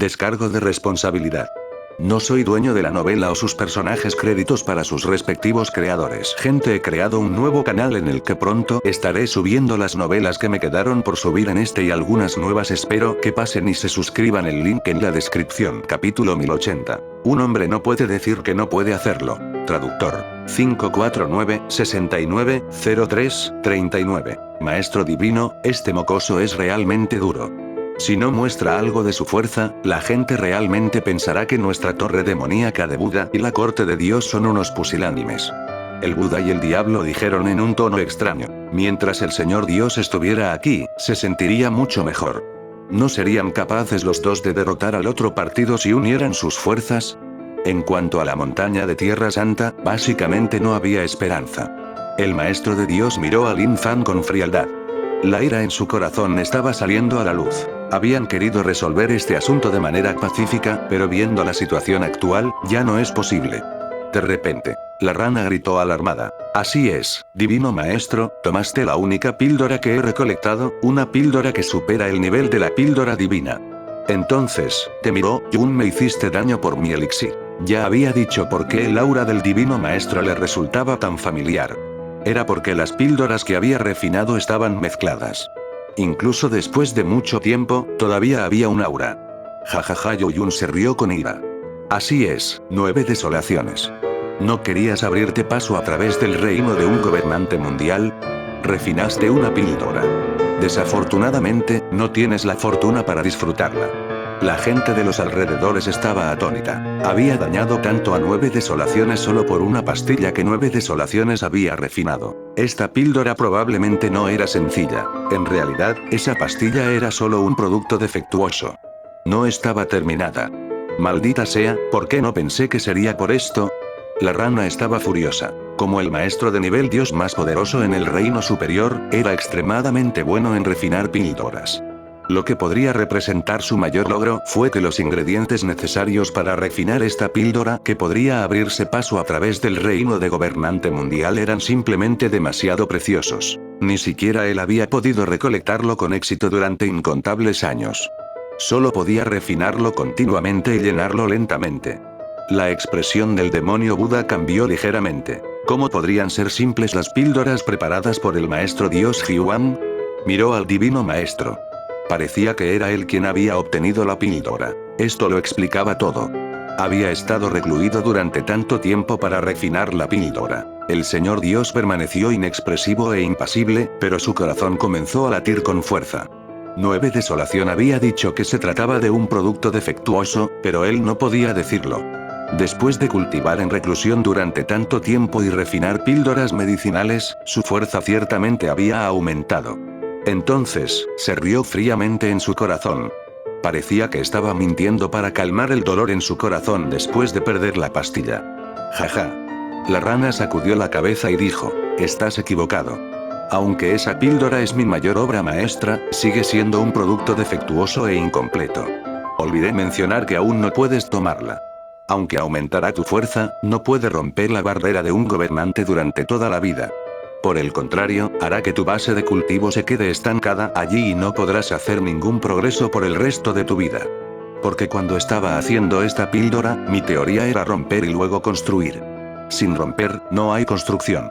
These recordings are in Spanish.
Descargo de responsabilidad. No soy dueño de la novela o sus personajes, créditos para sus respectivos creadores. Gente, he creado un nuevo canal en el que pronto estaré subiendo las novelas que me quedaron por subir en este y algunas nuevas. Espero que pasen y se suscriban, el link en la descripción. Capítulo 1080. Un hombre no puede decir que no puede hacerlo. Traductor. 549-6903-39. Maestro divino, este mocoso es realmente duro. Si no muestra algo de su fuerza, la gente realmente pensará que nuestra torre demoníaca de Buda y la corte de Dios son unos pusilánimes. El Buda y el diablo dijeron en un tono extraño. Mientras el Señor Dios estuviera aquí, se sentiría mucho mejor. ¿No serían capaces los dos de derrotar al otro partido si unieran sus fuerzas? En cuanto a la montaña de Tierra Santa, básicamente no había esperanza. El maestro de Dios miró a Lin Fan con frialdad. La ira en su corazón estaba saliendo a la luz. Habían querido resolver este asunto de manera pacífica, pero viendo la situación actual, ya no es posible. De repente, la rana gritó alarmada. Así es, divino maestro, tomaste la única píldora que he recolectado, una píldora que supera el nivel de la píldora divina. Entonces, te miró, Yun, me hiciste daño por mi elixir. Ya había dicho por qué el aura del divino maestro le resultaba tan familiar. Era porque las píldoras que había refinado estaban mezcladas. Incluso después de mucho tiempo, todavía había un aura. Jajaja, Yun se rió con ira. Así es, 9 desolaciones. ¿No querías abrirte paso a través del reino de un gobernante mundial? Refinaste una píldora. Desafortunadamente, no tienes la fortuna para disfrutarla. La gente de los alrededores estaba atónita. Había dañado tanto a 9 desolaciones solo por una pastilla que 9 desolaciones había refinado. Esta píldora probablemente no era sencilla. En realidad, esa pastilla era solo un producto defectuoso. No estaba terminada. Maldita sea, ¿por qué no pensé que sería por esto? La rana estaba furiosa. Como el maestro de nivel Dios más poderoso en el reino superior, era extremadamente bueno en refinar píldoras. Lo que podría representar su mayor logro fue que los ingredientes necesarios para refinar esta píldora que podría abrirse paso a través del reino de gobernante mundial eran simplemente demasiado preciosos. Ni siquiera él había podido recolectarlo con éxito durante incontables años. Solo podía refinarlo continuamente y llenarlo lentamente. La expresión del demonio Buda cambió ligeramente. ¿Cómo podrían ser simples las píldoras preparadas por el maestro Dios Hyuan? Miró al divino maestro. Parecía que era él quien había obtenido la píldora. Esto lo explicaba todo. Había estado recluido durante tanto tiempo para refinar la píldora. El Señor Dios permaneció inexpresivo e impasible, pero su corazón comenzó a latir con fuerza. 9 Desolación había dicho que se trataba de un producto defectuoso, pero él no podía decirlo. Después de cultivar en reclusión durante tanto tiempo y refinar píldoras medicinales, su fuerza ciertamente había aumentado. Entonces, se rió fríamente en su corazón. Parecía que estaba mintiendo para calmar el dolor en su corazón después de perder la pastilla. Jaja. La rana sacudió la cabeza y dijo, estás equivocado. Aunque esa píldora es mi mayor obra maestra, sigue siendo un producto defectuoso e incompleto. Olvidé mencionar que aún no puedes tomarla. Aunque aumentará tu fuerza, no puede romper la barrera de un gobernante durante toda la vida. Por el contrario, hará que tu base de cultivo se quede estancada allí y no podrás hacer ningún progreso por el resto de tu vida. Porque cuando estaba haciendo esta píldora, mi teoría era romper y luego construir. Sin romper, no hay construcción.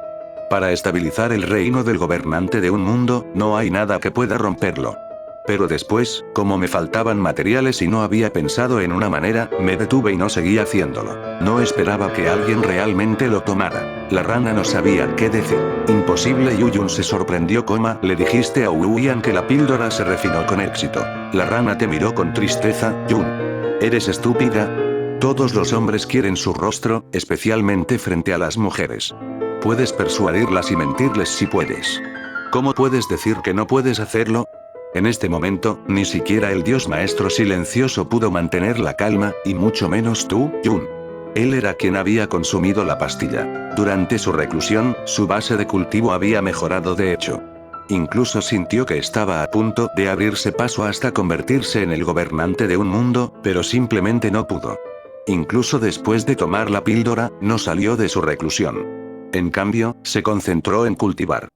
Para estabilizar el reino del gobernante de un mundo, no hay nada que pueda romperlo. Pero después, como me faltaban materiales y no había pensado en una manera, me detuve y no seguí haciéndolo. No esperaba que alguien realmente lo tomara. La rana no sabía qué decir. Imposible. Yun se sorprendió. Le dijiste a Wuyan que la píldora se refinó con éxito. La rana te miró con tristeza. Yun. ¿Eres estúpida? Todos los hombres quieren su rostro, especialmente frente a las mujeres. Puedes persuadirlas y mentirles si puedes. ¿Cómo puedes decir que no puedes hacerlo? En este momento, ni siquiera el dios maestro silencioso pudo mantener la calma, y mucho menos tú, Yun. Él era quien había consumido la pastilla. Durante su reclusión, su base de cultivo había mejorado de hecho. Incluso sintió que estaba a punto de abrirse paso hasta convertirse en el gobernante de un mundo, pero simplemente no pudo. Incluso después de tomar la píldora, no salió de su reclusión. En cambio, se concentró en cultivar.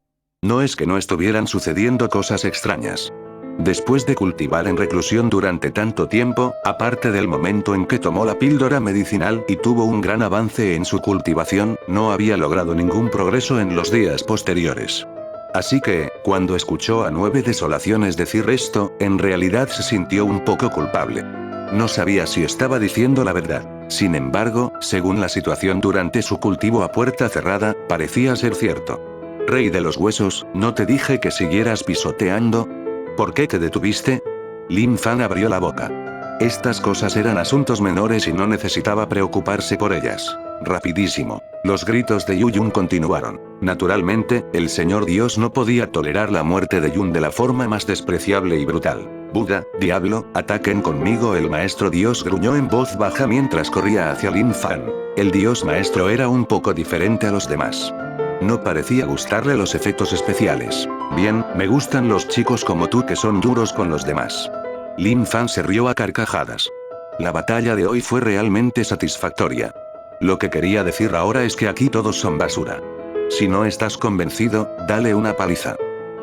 No es que no estuvieran sucediendo cosas extrañas. Después de cultivar en reclusión durante tanto tiempo, aparte del momento en que tomó la píldora medicinal y tuvo un gran avance en su cultivación, no había logrado ningún progreso en los días posteriores. Así que, cuando escuchó a 9 desolaciones decir esto, en realidad se sintió un poco culpable. No sabía si estaba diciendo la verdad. Sin embargo, según la situación durante su cultivo a puerta cerrada, parecía ser cierto. Rey de los huesos, ¿no te dije que siguieras pisoteando? ¿Por qué te detuviste? Lin Fan abrió la boca. Estas cosas eran asuntos menores y no necesitaba preocuparse por ellas. Rapidísimo. Los gritos de Yu Yun continuaron. Naturalmente, el señor Dios no podía tolerar la muerte de Yun de la forma más despreciable y brutal. Buda, diablo, ataquen conmigo. El maestro Dios gruñó en voz baja mientras corría hacia Lin Fan. El Dios maestro era un poco diferente a los demás. No parecía gustarle los efectos especiales. Bien, me gustan los chicos como tú que son duros con los demás. Lin Fan se rió a carcajadas. La batalla de hoy fue realmente satisfactoria. Lo que quería decir ahora es que aquí todos son basura. Si no estás convencido, dale una paliza.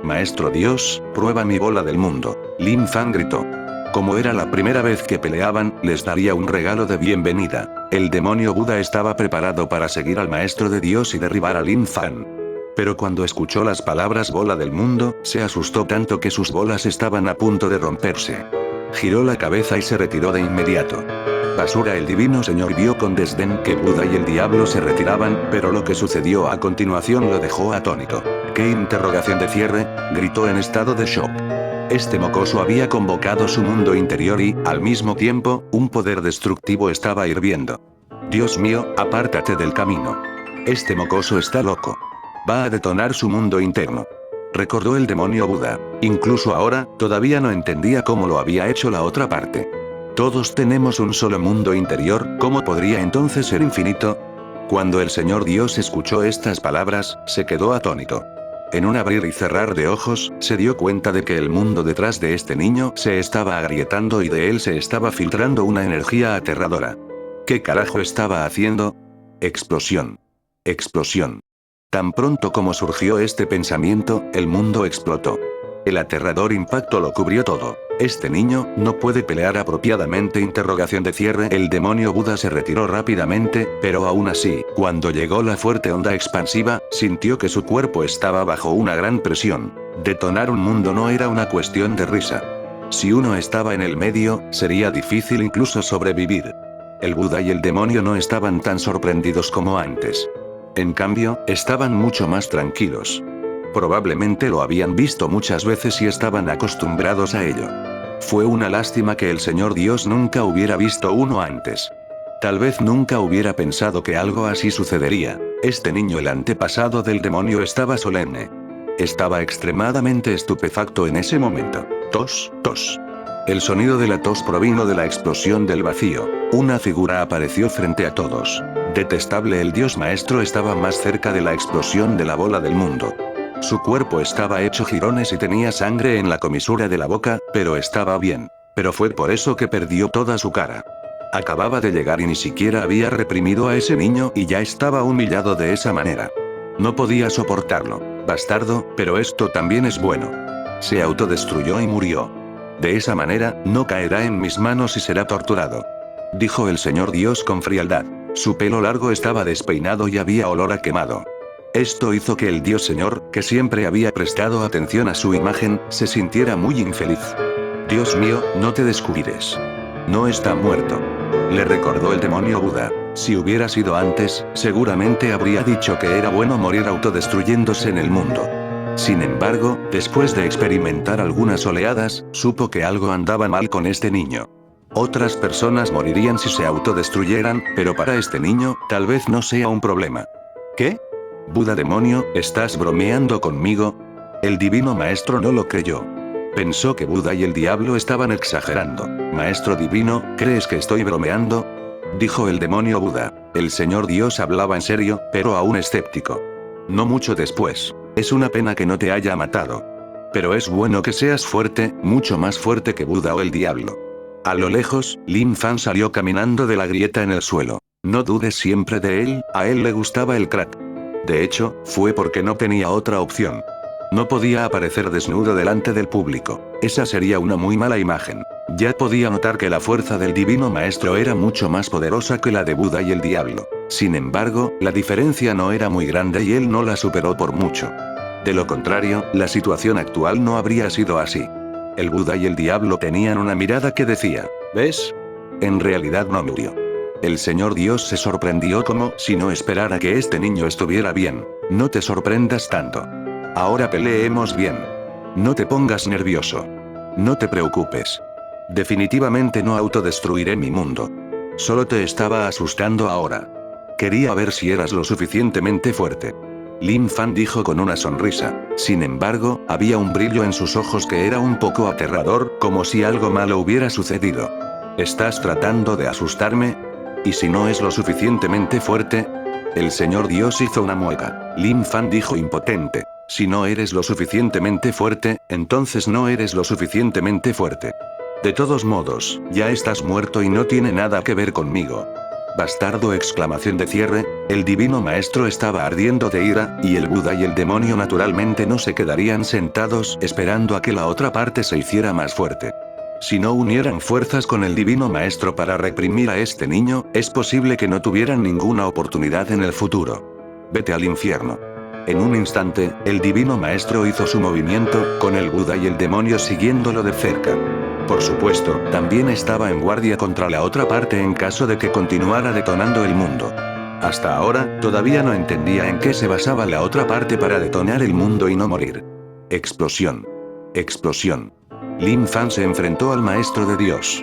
Maestro Dios, prueba mi bola del mundo. Lin Fan gritó. Como era la primera vez que peleaban, les daría un regalo de bienvenida. El demonio Buda estaba preparado para seguir al maestro de Dios y derribar a Lin Fan. Pero cuando escuchó las palabras bola del mundo, se asustó tanto que sus bolas estaban a punto de romperse. Giró la cabeza y se retiró de inmediato. Basura. El divino señor vio con desdén que Buda y el diablo se retiraban, pero lo que sucedió a continuación lo dejó atónito. ¿Qué interrogación de cierre? Gritó en estado de shock. Este mocoso había convocado su mundo interior y, al mismo tiempo, un poder destructivo estaba hirviendo. Dios mío, apártate del camino. Este mocoso está loco. Va a detonar su mundo interno. Recordó el demonio Buda. Incluso ahora, todavía no entendía cómo lo había hecho la otra parte. Todos tenemos un solo mundo interior, ¿cómo podría entonces ser infinito? Cuando el Señor Dios escuchó estas palabras, se quedó atónito. En un abrir y cerrar de ojos, se dio cuenta de que el mundo detrás de este niño se estaba agrietando y de él se estaba filtrando una energía aterradora. ¿Qué carajo estaba haciendo? Explosión. Explosión. Tan pronto como surgió este pensamiento, el mundo explotó. El aterrador impacto lo cubrió todo. Este niño no puede pelear apropiadamente. Interrogación de cierre. El demonio Buda se retiró rápidamente, pero aún así, cuando llegó la fuerte onda expansiva, sintió que su cuerpo estaba bajo una gran presión. Detonar un mundo no era una cuestión de risa. Si uno estaba en el medio, sería difícil incluso sobrevivir. El Buda y el demonio no estaban tan sorprendidos como antes. En cambio, estaban mucho más tranquilos. Probablemente lo habían visto muchas veces y estaban acostumbrados a ello. Fue una lástima que el Señor Dios nunca hubiera visto uno antes. Tal vez nunca hubiera pensado que algo así sucedería. Este niño, el antepasado del demonio, estaba solemne. Estaba extremadamente estupefacto en ese momento. Tos, tos. El sonido de la tos provino de la explosión del vacío. Una figura apareció frente a todos. Detestable. El Dios Maestro estaba más cerca de la explosión de la bola del mundo. Su cuerpo estaba hecho jirones y tenía sangre en la comisura de la boca, pero estaba bien. Pero fue por eso que perdió toda su cara. Acababa de llegar y ni siquiera había reprimido a ese niño y ya estaba humillado de esa manera. No podía soportarlo. Bastardo, pero esto también es bueno. Se autodestruyó y murió. De esa manera, no caerá en mis manos y será torturado. Dijo el Señor Dios con frialdad. Su pelo largo estaba despeinado y había olor a quemado. Esto hizo que el Dios Señor, que siempre había prestado atención a su imagen, se sintiera muy infeliz. Dios mío, no te descuides. No está muerto. Le recordó el demonio Buda. Si hubiera sido antes, seguramente habría dicho que era bueno morir autodestruyéndose en el mundo. Sin embargo, después de experimentar algunas oleadas, supo que algo andaba mal con este niño. Otras personas morirían si se autodestruyeran, pero para este niño, tal vez no sea un problema. ¿Qué? Buda demonio, ¿estás bromeando conmigo? El divino maestro no lo creyó. Pensó que Buda y el diablo estaban exagerando. Maestro divino, ¿crees que estoy bromeando? Dijo el demonio Buda. El Señor Dios hablaba en serio, pero aún escéptico. No mucho después. Es una pena que no te haya matado. Pero es bueno que seas fuerte, mucho más fuerte que Buda o el diablo. A lo lejos, Lin Fan salió caminando de la grieta en el suelo. No dudes siempre de él, a él le gustaba el crack. De hecho, fue porque no tenía otra opción. No podía aparecer desnudo delante del público. Esa sería una muy mala imagen. Ya podía notar que la fuerza del divino maestro era mucho más poderosa que la de Buda y el diablo. Sin embargo, la diferencia no era muy grande y él no la superó por mucho. De lo contrario, la situación actual no habría sido así. El Buda y el diablo tenían una mirada que decía, ¿ves? En realidad no murió. El Señor Dios se sorprendió como si no esperara que este niño estuviera bien. No te sorprendas tanto. Ahora peleemos bien. No te pongas nervioso. No te preocupes. Definitivamente no autodestruiré mi mundo. Solo te estaba asustando ahora. Quería ver si eras lo suficientemente fuerte. Lin Fan dijo con una sonrisa. Sin embargo, había un brillo en sus ojos que era un poco aterrador, como si algo malo hubiera sucedido. ¿Estás tratando de asustarme? ¿Y si no es lo suficientemente fuerte? El Señor Dios hizo una mueca. Lin Fan dijo impotente. Si no eres lo suficientemente fuerte, entonces no eres lo suficientemente fuerte. De todos modos, ya estás muerto y no tiene nada que ver conmigo. Bastardo exclamación de cierre, el divino maestro estaba ardiendo de ira, y el Buda y el demonio naturalmente no se quedarían sentados esperando a que la otra parte se hiciera más fuerte. Si no unieran fuerzas con el divino maestro para reprimir a este niño, es posible que no tuvieran ninguna oportunidad en el futuro. Vete al infierno. En un instante, el divino maestro hizo su movimiento, con el Buda y el demonio siguiéndolo de cerca. Por supuesto, también estaba en guardia contra la otra parte en caso de que continuara detonando el mundo. Hasta ahora, todavía no entendía en qué se basaba la otra parte para detonar el mundo y no morir. Explosión. Explosión. Lin Fan se enfrentó al Maestro de Dios.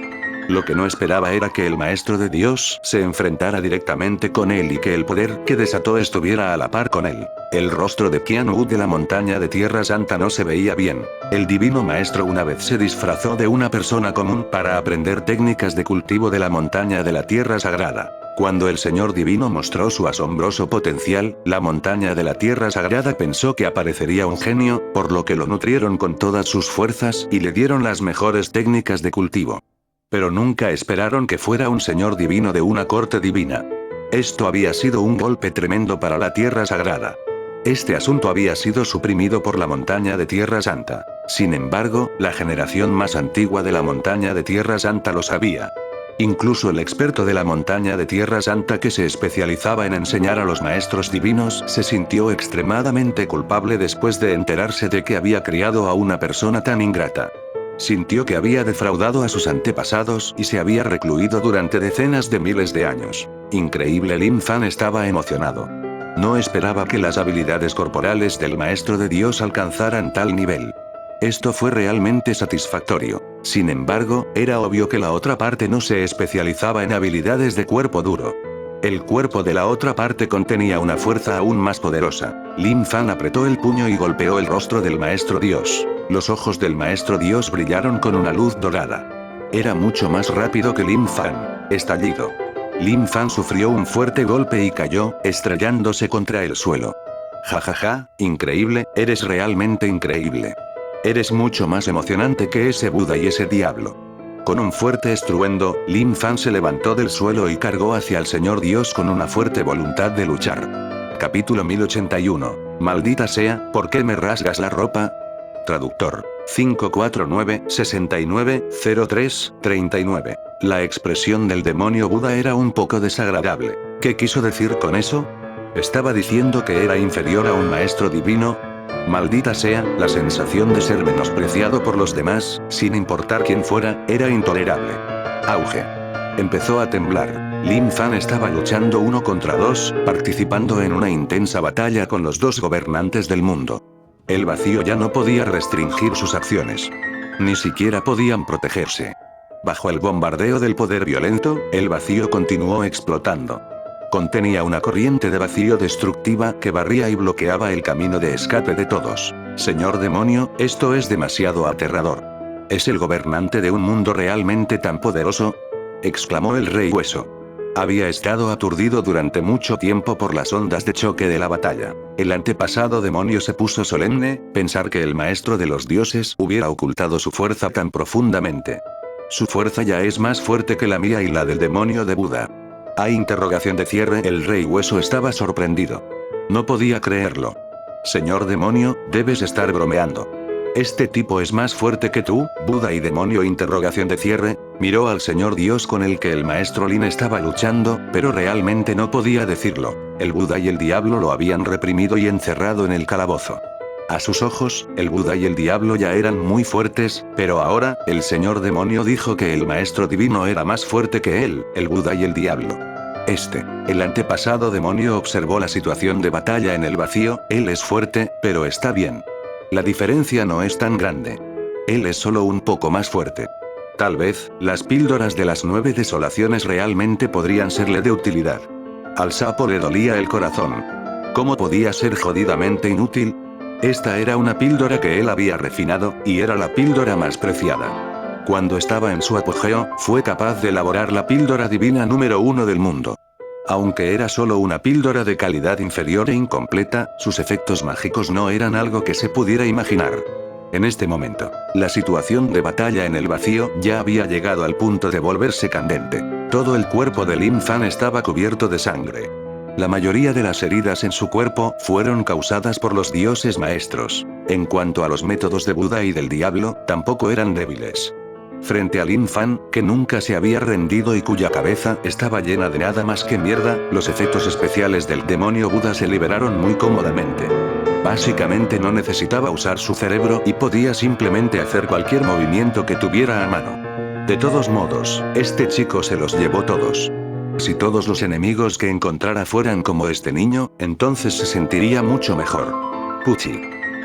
Lo que no esperaba era que el Maestro de Dios se enfrentara directamente con él y que el poder que desató estuviera a la par con él. El rostro de Qian Wu de la montaña de Tierra Santa no se veía bien. El divino maestro una vez se disfrazó de una persona común para aprender técnicas de cultivo de la montaña de la Tierra Sagrada. Cuando el Señor Divino mostró su asombroso potencial, la montaña de la Tierra Sagrada pensó que aparecería un genio, por lo que lo nutrieron con todas sus fuerzas y le dieron las mejores técnicas de cultivo. Pero nunca esperaron que fuera un Señor Divino de una corte divina. Esto había sido un golpe tremendo para la Tierra Sagrada. Este asunto había sido suprimido por la montaña de Tierra Santa. Sin embargo, la generación más antigua de la montaña de Tierra Santa lo sabía. Incluso el experto de la montaña de Tierra Santa que se especializaba en enseñar a los maestros divinos se sintió extremadamente culpable después de enterarse de que había criado a una persona tan ingrata. Sintió que había defraudado a sus antepasados y se había recluido durante decenas de miles de años. Increíble, Lin Fan estaba emocionado. No esperaba que las habilidades corporales del Maestro de Dios alcanzaran tal nivel. Esto fue realmente satisfactorio. Sin embargo, era obvio que la otra parte no se especializaba en habilidades de cuerpo duro. El cuerpo de la otra parte contenía una fuerza aún más poderosa. Lin Fan apretó el puño y golpeó el rostro del Maestro Dios. Los ojos del Maestro Dios brillaron con una luz dorada. Era mucho más rápido que Lin Fan. Estallido. Lin Fan sufrió un fuerte golpe y cayó, estrellándose contra el suelo. Jajaja, increíble, eres realmente increíble. Eres mucho más emocionante que ese Buda y ese diablo. Con un fuerte estruendo, Lin Fan se levantó del suelo y cargó hacia el Señor Dios con una fuerte voluntad de luchar. Capítulo 1081. Maldita sea, ¿por qué me rasgas la ropa? Traductor. 549-69-03-39. La expresión del demonio Buda era un poco desagradable. ¿Qué quiso decir con eso? ¿Estaba diciendo que era inferior a un maestro divino? Maldita sea, la sensación de ser menospreciado por los demás, sin importar quién fuera, era intolerable. Auge. Empezó a temblar. Lin Fan estaba luchando 1 contra 2, participando en una intensa batalla con los 2 gobernantes del mundo. El vacío ya no podía restringir sus acciones. Ni siquiera podían protegerse. Bajo el bombardeo del poder violento, el vacío continuó explotando. Contenía una corriente de vacío destructiva que barría y bloqueaba el camino de escape de todos. Señor demonio, esto es demasiado aterrador. ¿Es el gobernante de un mundo realmente tan poderoso? Exclamó el Rey Hueso. Había estado aturdido durante mucho tiempo por las ondas de choque de la batalla. El antepasado demonio se puso solemne, pensar que el maestro de los dioses hubiera ocultado su fuerza tan profundamente. Su fuerza ya es más fuerte que la mía y la del demonio de Buda. Hay interrogación de cierre. El Rey Hueso estaba sorprendido. No podía creerlo. Señor demonio, debes estar bromeando. ¿Este tipo es más fuerte que tú, Buda y demonio? Interrogación de cierre. Miró al señor Dios con el que el maestro Lin estaba luchando, pero realmente no podía decirlo. El Buda y el diablo lo habían reprimido y encerrado en el calabozo. A sus ojos, el Buda y el diablo ya eran muy fuertes, pero ahora, el señor demonio dijo que el maestro divino era más fuerte que él, el Buda y el diablo. El antepasado demonio observó la situación de batalla en el vacío. Él es fuerte, pero está bien. La diferencia no es tan grande. Él es solo un poco más fuerte. Tal vez, las píldoras de las 9 desolaciones realmente podrían serle de utilidad. Al sapo le dolía el corazón. ¿Cómo podía ser jodidamente inútil? Esta era una píldora que él había refinado, y era la píldora más preciada. Cuando estaba en su apogeo, fue capaz de elaborar la píldora divina número 1 del mundo. Aunque era solo una píldora de calidad inferior e incompleta, sus efectos mágicos no eran algo que se pudiera imaginar. En este momento, la situación de batalla en el vacío ya había llegado al punto de volverse candente. Todo el cuerpo de Lin Fan estaba cubierto de sangre. La mayoría de las heridas en su cuerpo fueron causadas por los dioses maestros. En cuanto a los métodos de Buda y del diablo, tampoco eran débiles. Frente a Lin Fan, que nunca se había rendido y cuya cabeza estaba llena de nada más que mierda, los efectos especiales del demonio Buda se liberaron muy cómodamente. Básicamente no necesitaba usar su cerebro y podía simplemente hacer cualquier movimiento que tuviera a mano. De todos modos, este chico se los llevó todos. Si todos los enemigos que encontrara fueran como este niño, entonces se sentiría mucho mejor. Puchi.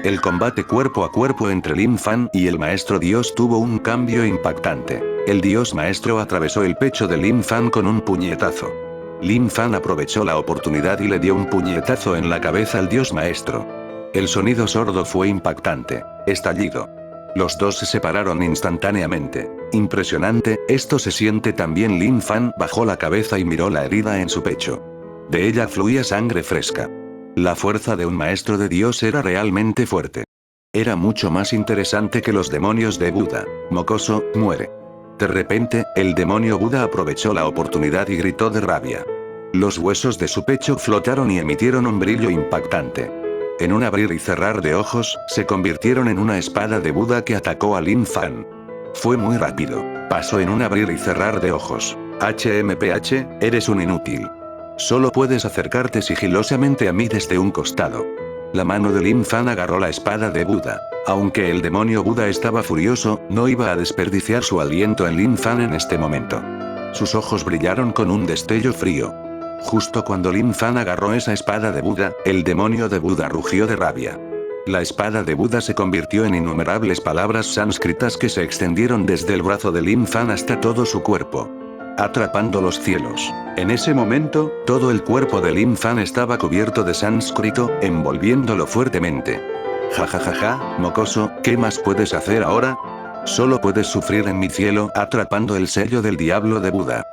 El combate cuerpo a cuerpo entre Lin Fan y el maestro Dios tuvo un cambio impactante. El Dios maestro atravesó el pecho de Lin Fan con un puñetazo. Lin Fan aprovechó la oportunidad y le dio un puñetazo en la cabeza al Dios maestro. El sonido sordo fue impactante. Estallido. Los dos se separaron instantáneamente. Impresionante, esto se siente también. Lin Fan bajó la cabeza y miró la herida en su pecho. De ella fluía sangre fresca. La fuerza de un maestro de Dios era realmente fuerte. Era mucho más interesante que los demonios de Buda. Mocoso, muere. De repente, el demonio Buda aprovechó la oportunidad y gritó de rabia. Los huesos de su pecho flotaron y emitieron un brillo impactante. En un abrir y cerrar de ojos, se convirtieron en una espada de Buda que atacó a Lin Fan. Fue muy rápido. Pasó en un abrir y cerrar de ojos. HMPH, eres un inútil. Solo puedes acercarte sigilosamente a mí desde un costado. La mano de Lin Fan agarró la espada de Buda. Aunque el demonio Buda estaba furioso, no iba a desperdiciar su aliento en Lin Fan en este momento. Sus ojos brillaron con un destello frío. Justo cuando Lin Fan agarró esa espada de Buda, el demonio de Buda rugió de rabia. La espada de Buda se convirtió en innumerables palabras sánscritas que se extendieron desde el brazo de Lin Fan hasta todo su cuerpo, atrapando los cielos. En ese momento, todo el cuerpo de Lin Fan estaba cubierto de sánscrito, envolviéndolo fuertemente. Ja, mocoso, ¿qué más puedes hacer ahora? Solo puedes sufrir en mi cielo atrapando el sello del diablo de Buda.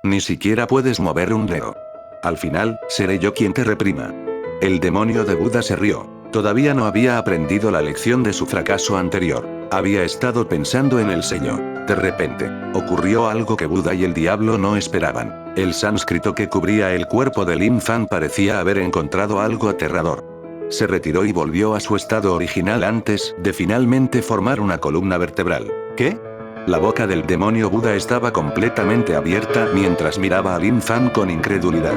Ni siquiera puedes mover un dedo. Al final, seré yo quien te reprima. El demonio de Buda se rió. Todavía no había aprendido la lección de su fracaso anterior. Había estado pensando en el sello. De repente, ocurrió algo que Buda y el diablo no esperaban. El sánscrito que cubría el cuerpo de Lin Fan parecía haber encontrado algo aterrador. Se retiró y volvió a su estado original antes de finalmente formar una columna vertebral. ¿Qué? La boca del demonio Buda estaba completamente abierta mientras miraba a Lin Fan con incredulidad.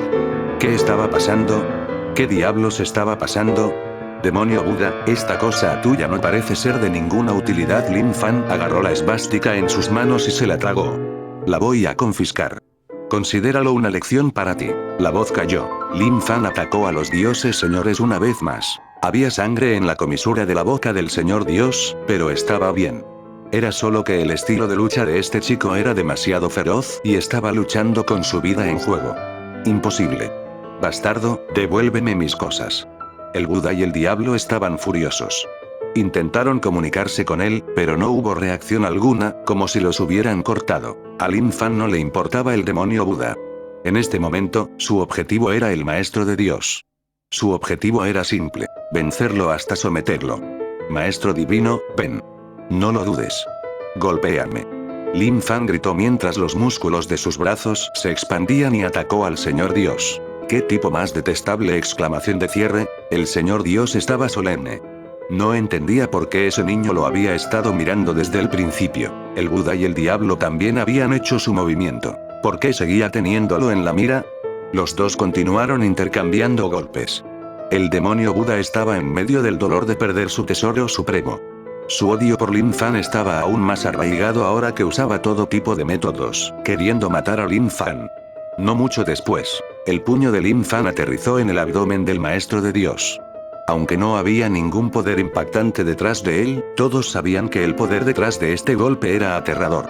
¿Qué estaba pasando? ¿Qué diablos estaba pasando? Demonio Buda, esta cosa tuya no parece ser de ninguna utilidad. Lin Fan agarró la esvástica en sus manos y se la tragó. La voy a confiscar. Considéralo una lección para ti. La voz cayó. Lin Fan atacó a los dioses señores una vez más. Había sangre en la comisura de la boca del señor Dios, pero estaba bien. Era solo que el estilo de lucha de este chico era demasiado feroz y estaba luchando con su vida en juego. Imposible. Bastardo, devuélveme mis cosas. El Buda y el diablo estaban furiosos. Intentaron comunicarse con él, pero no hubo reacción alguna, como si los hubieran cortado. A Lin Fan no le importaba el demonio Buda. En este momento, su objetivo era el maestro de Dios. Su objetivo era simple: vencerlo hasta someterlo. Maestro divino, ven. No lo dudes. Golpéame. Lin Fan gritó mientras los músculos de sus brazos se expandían y atacó al señor Dios. ¿Qué tipo más detestable! Exclamación de cierre. El señor Dios estaba solemne. No entendía por qué ese niño lo había estado mirando desde el principio. El Buda y el diablo también habían hecho su movimiento. ¿Por qué seguía teniéndolo en la mira? Los dos continuaron intercambiando golpes. El demonio Buda estaba en medio del dolor de perder su tesoro supremo. Su odio por Lin Fan estaba aún más arraigado ahora que usaba todo tipo de métodos, queriendo matar a Lin Fan. No mucho después, el puño de Lin Fan aterrizó en el abdomen del maestro de Dios. Aunque no había ningún poder impactante detrás de él, todos sabían que el poder detrás de este golpe era aterrador.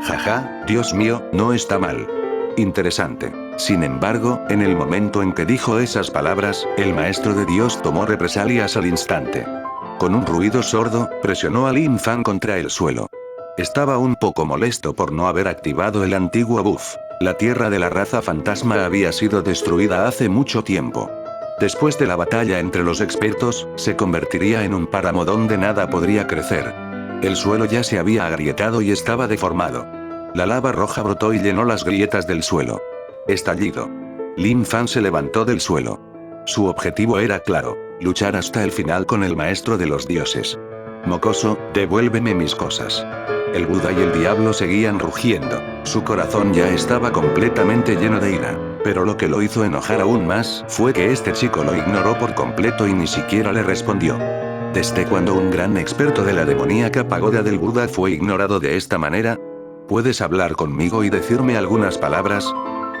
Jaja, Dios mío, no está mal. Interesante. Sin embargo, en el momento en que dijo esas palabras, el maestro de Dios tomó represalias al instante. Con un ruido sordo, presionó a Lin Fan contra el suelo. Estaba un poco molesto por no haber activado el antiguo buff. La tierra de la raza fantasma había sido destruida hace mucho tiempo. Después de la batalla entre los expertos, se convertiría en un páramo donde nada podría crecer. El suelo ya se había agrietado y estaba deformado. La lava roja brotó y llenó las grietas del suelo. Estallido. Lin Fan se levantó del suelo. Su objetivo era claro: luchar hasta el final con el maestro de los dioses. Mocoso, devuélveme mis cosas. El Buda y el diablo seguían rugiendo. Su corazón ya estaba completamente lleno de ira. Pero lo que lo hizo enojar aún más fue que este chico lo ignoró por completo y ni siquiera le respondió. ¿Desde cuando un gran experto de la demoníaca pagoda del Buda fue ignorado de esta manera? ¿Puedes hablar conmigo y decirme algunas palabras?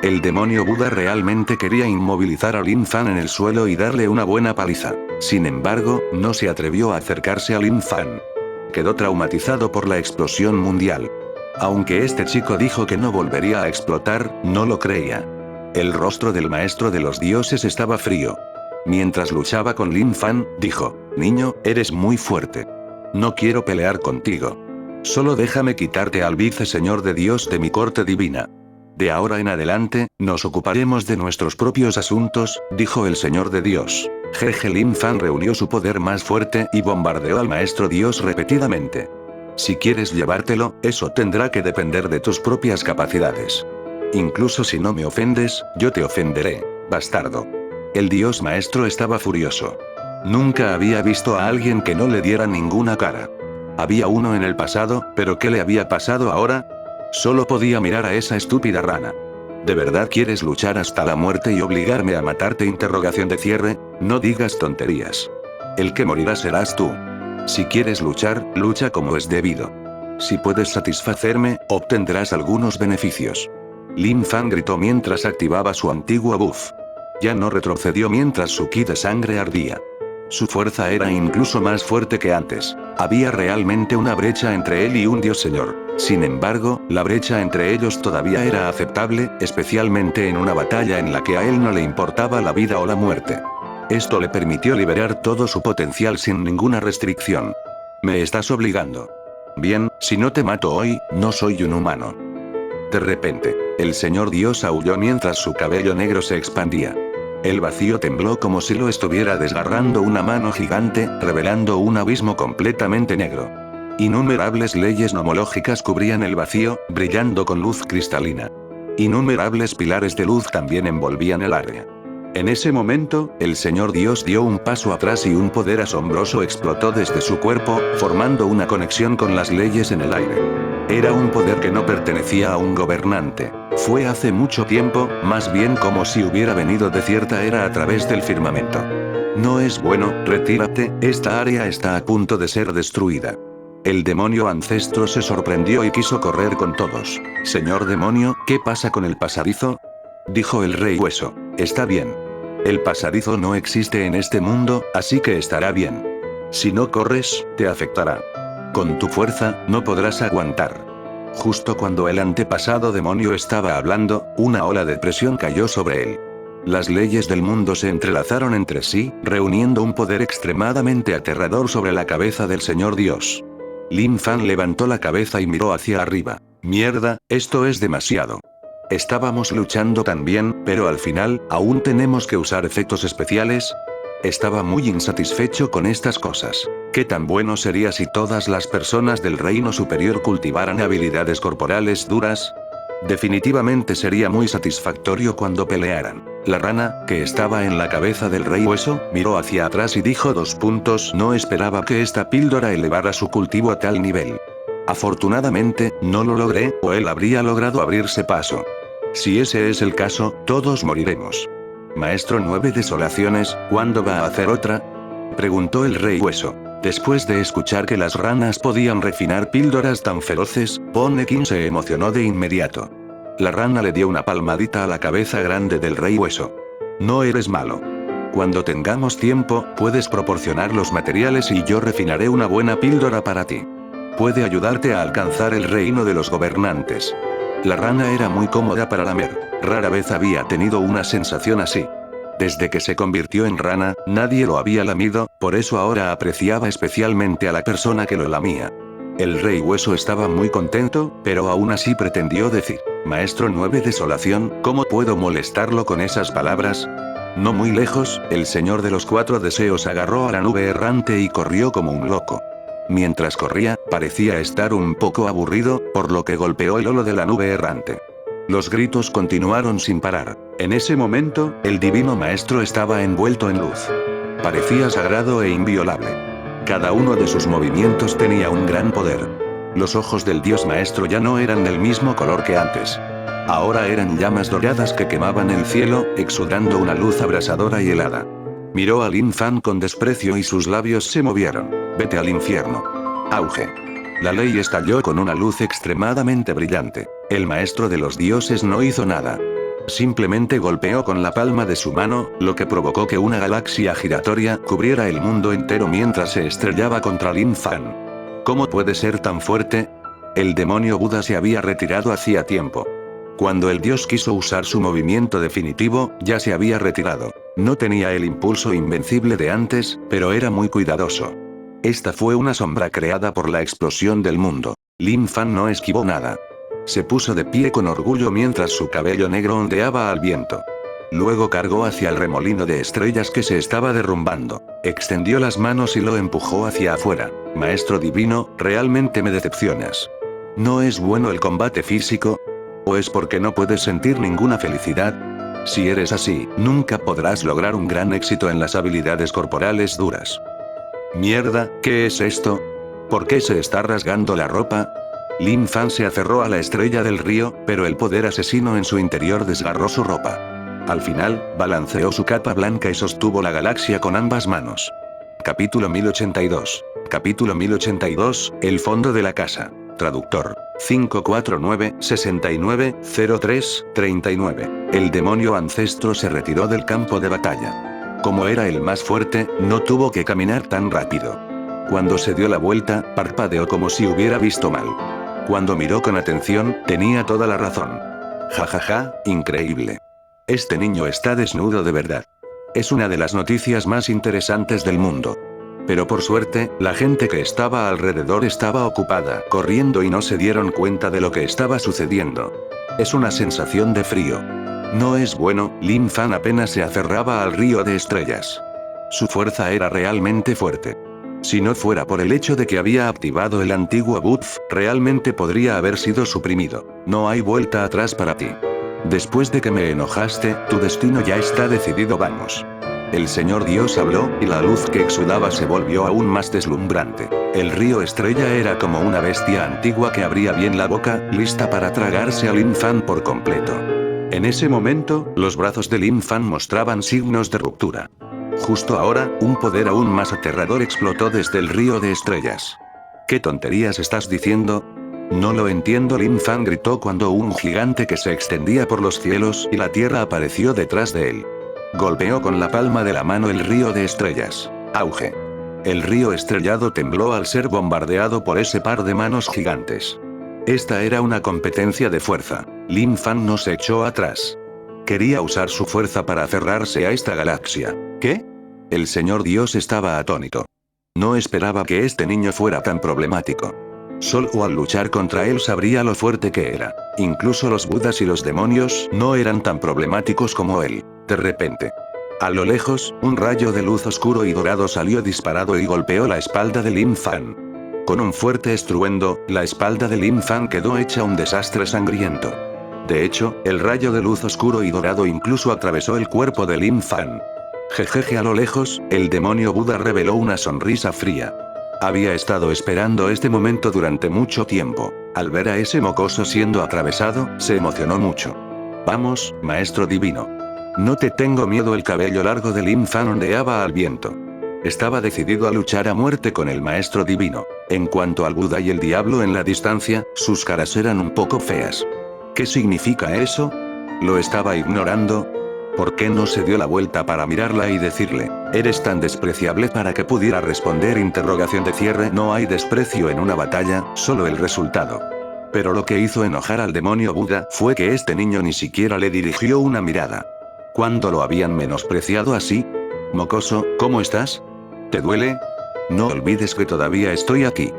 El demonio Buda realmente quería inmovilizar a Lin Fan en el suelo y darle una buena paliza. Sin embargo, no se atrevió a acercarse a Lin Fan. Quedó traumatizado por la explosión mundial. Aunque este chico dijo que no volvería a explotar, no lo creía. El rostro del maestro de los dioses estaba frío. Mientras luchaba con Lin Fan, dijo: niño, eres muy fuerte. No quiero pelear contigo. Solo déjame quitarte al viceseñor de Dios de mi corte divina. De ahora en adelante, nos ocuparemos de nuestros propios asuntos, dijo el señor de Dios. Jeje. Lin Fan reunió su poder más fuerte y bombardeó al maestro Dios repetidamente. Si quieres llevártelo, eso tendrá que depender de tus propias capacidades. Incluso si no me ofendes, yo te ofenderé, bastardo. El dios maestro estaba furioso. Nunca había visto a alguien que no le diera ninguna cara. Había uno en el pasado, pero ¿qué le había pasado ahora? Solo podía mirar a esa estúpida rana. ¿De verdad quieres luchar hasta la muerte y obligarme a matarte? Interrogación de cierre. No digas tonterías. El que morirá serás tú. Si quieres luchar, lucha como es debido. Si puedes satisfacerme, obtendrás algunos beneficios. Lin Fan gritó mientras activaba su antiguo buff. Ya no retrocedió mientras su ki de sangre ardía. Su fuerza era incluso más fuerte que antes. Había realmente una brecha entre él y un dios señor. Sin embargo, la brecha entre ellos todavía era aceptable, especialmente en una batalla en la que a él no le importaba la vida o la muerte. Esto le permitió liberar todo su potencial sin ninguna restricción. Me estás obligando. Bien, si no te mato hoy, no soy un humano. De repente, el señor Dios aulló mientras su cabello negro se expandía. El vacío tembló como si lo estuviera desgarrando una mano gigante, revelando un abismo completamente negro. Innumerables leyes nomológicas cubrían el vacío, brillando con luz cristalina. Innumerables pilares de luz también envolvían el área. En ese momento, el señor Dios dio un paso atrás y un poder asombroso explotó desde su cuerpo, formando una conexión con las leyes en el aire. Era un poder que no pertenecía a un gobernante. Fue hace mucho tiempo, más bien como si hubiera venido de cierta era a través del firmamento. No es bueno, retírate, esta área está a punto de ser destruida. El demonio ancestro se sorprendió y quiso correr con todos. Señor demonio, ¿qué pasa con el pasadizo? Dijo el rey hueso. Está bien. El pasadizo no existe en este mundo, así que estará bien. Si no corres, te afectará. Con tu fuerza, no podrás aguantar. Justo cuando el antepasado demonio estaba hablando, una ola de presión cayó sobre él. Las leyes del mundo se entrelazaron entre sí, reuniendo un poder extremadamente aterrador sobre la cabeza del señor Dios. Lin Fan levantó la cabeza y miró hacia arriba. Mierda, esto es demasiado. Estábamos luchando tan bien, pero al final, ¿aún tenemos que usar efectos especiales? Estaba muy insatisfecho con estas cosas. ¿Qué tan bueno sería si todas las personas del reino superior cultivaran habilidades corporales duras? Definitivamente sería muy satisfactorio cuando pelearan. La rana, que estaba en la cabeza del rey hueso, miró hacia atrás y dijo: no esperaba que esta píldora elevara su cultivo a tal nivel. Afortunadamente, no lo logré, o él habría logrado abrirse paso. Si ese es el caso, todos moriremos. Maestro 9 desolaciones, ¿cuándo va a hacer otra? Preguntó el rey hueso. Después de escuchar que las ranas podían refinar píldoras tan feroces, Ponekin se emocionó de inmediato. La rana le dio una palmadita a la cabeza grande del rey hueso. No eres malo. Cuando tengamos tiempo, puedes proporcionar los materiales y yo refinaré una buena píldora para ti. Puede ayudarte a alcanzar el reino de los gobernantes. La rana era muy cómoda para lamer. Rara vez había tenido una sensación así. Desde que se convirtió en rana, nadie lo había lamido, por eso ahora apreciaba especialmente a la persona que lo lamía. El rey hueso estaba muy contento, pero aún así pretendió decir: Maestro 9 desolación, ¿cómo puedo molestarlo con esas palabras? No muy lejos, el señor de los 4 deseos agarró a la nube errante y corrió como un loco. Mientras corría, parecía estar un poco aburrido, por lo que golpeó el holo de la nube errante. Los gritos continuaron sin parar. En ese momento, el divino maestro estaba envuelto en luz. Parecía sagrado e inviolable. Cada uno de sus movimientos tenía un gran poder. Los ojos del dios maestro ya no eran del mismo color que antes. Ahora eran llamas doradas que quemaban el cielo, exudando una luz abrasadora y helada. Miró a Lin Fan con desprecio y sus labios se movieron. Vete al infierno. Auge. La ley estalló con una luz extremadamente brillante. El maestro de los dioses no hizo nada. Simplemente golpeó con la palma de su mano, lo que provocó que una galaxia giratoria cubriera el mundo entero mientras se estrellaba contra Lin Fan. ¿Cómo puede ser tan fuerte? El demonio Buda se había retirado hacía tiempo. Cuando el dios quiso usar su movimiento definitivo, ya se había retirado. No tenía el impulso invencible de antes, pero era muy cuidadoso. Esta fue una sombra creada por la explosión del mundo. Lin Fan no esquivó nada. Se puso de pie con orgullo mientras su cabello negro ondeaba al viento. Luego cargó hacia el remolino de estrellas que se estaba derrumbando. Extendió las manos y lo empujó hacia afuera. Maestro divino, realmente me decepcionas. ¿No es bueno el combate físico? ¿O es porque no puedes sentir ninguna felicidad? Si eres así, nunca podrás lograr un gran éxito en las habilidades corporales duras. Mierda, ¿qué es esto? ¿Por qué se está rasgando la ropa? Lin Fan se aferró a la estrella del río, pero el poder asesino en su interior desgarró su ropa. Al final, balanceó su capa blanca y sostuvo la galaxia con ambas manos. Capítulo 1082. Capítulo 1082, el fondo de la casa. Traductor. 549-69-03-39. El demonio ancestro se retiró del campo de batalla. Como era el más fuerte, no tuvo que caminar tan rápido. Cuando se dio la vuelta, parpadeó como si hubiera visto mal. Cuando miró con atención, tenía toda la razón. Jajaja, increíble. Este niño está desnudo de verdad. Es una de las noticias más interesantes del mundo. Pero por suerte, la gente que estaba alrededor estaba ocupada corriendo y no se dieron cuenta de lo que estaba sucediendo. Es una sensación de frío. No es bueno, Lin Fan apenas se aferraba al río de estrellas. Su fuerza era realmente fuerte. Si no fuera por el hecho de que había activado el antiguo buff, realmente podría haber sido suprimido. No hay vuelta atrás para ti. Después de que me enojaste, tu destino ya está decidido, vamos. El señor Dios habló, y la luz que exudaba se volvió aún más deslumbrante. El río estrella era como una bestia antigua que abría bien la boca, lista para tragarse a Lin Fan por completo. En ese momento, los brazos de Lin Fan mostraban signos de ruptura. Justo ahora, un poder aún más aterrador explotó desde el río de estrellas. ¿Qué tonterías estás diciendo? No lo entiendo, Lin Fan gritó cuando un gigante que se extendía por los cielos y la tierra apareció detrás de él. Golpeó con la palma de la mano el río de estrellas. Auge. El río estrellado tembló al ser bombardeado por ese par de manos gigantes. Esta era una competencia de fuerza. Lin Fan no se echó atrás. Quería usar su fuerza para aferrarse a esta galaxia. ¿Qué? El señor Dios estaba atónito. No esperaba que este niño fuera tan problemático. Solo al luchar contra él sabría lo fuerte que era. Incluso los budas y los demonios no eran tan problemáticos como él. De repente, a lo lejos, un rayo de luz oscuro y dorado salió disparado y golpeó la espalda de Lin Fan. Con un fuerte estruendo, la espalda de Lin Fan quedó hecha un desastre sangriento. De hecho, el rayo de luz oscuro y dorado incluso atravesó el cuerpo de Lin Fan. Jejeje, a lo lejos, el demonio Buda reveló una sonrisa fría. Había estado esperando este momento durante mucho tiempo. Al ver a ese mocoso siendo atravesado, se emocionó mucho. Vamos, maestro divino. No te tengo miedo. El cabello largo de Lin Fan ondeaba al viento. Estaba decidido a luchar a muerte con el maestro divino. En cuanto al Buda y el diablo en la distancia, sus caras eran un poco feas. ¿Qué significa eso? ¿Lo estaba ignorando? ¿Por qué no se dio la vuelta para mirarla y decirle, eres tan despreciable, para que pudiera responder? Interrogación de cierre. No hay desprecio en una batalla, solo el resultado. Pero lo que hizo enojar al demonio Buda fue que este niño ni siquiera le dirigió una mirada. ¿Cuándo lo habían menospreciado así? Mocoso, ¿cómo estás? ¿Te duele? No olvides que todavía estoy aquí.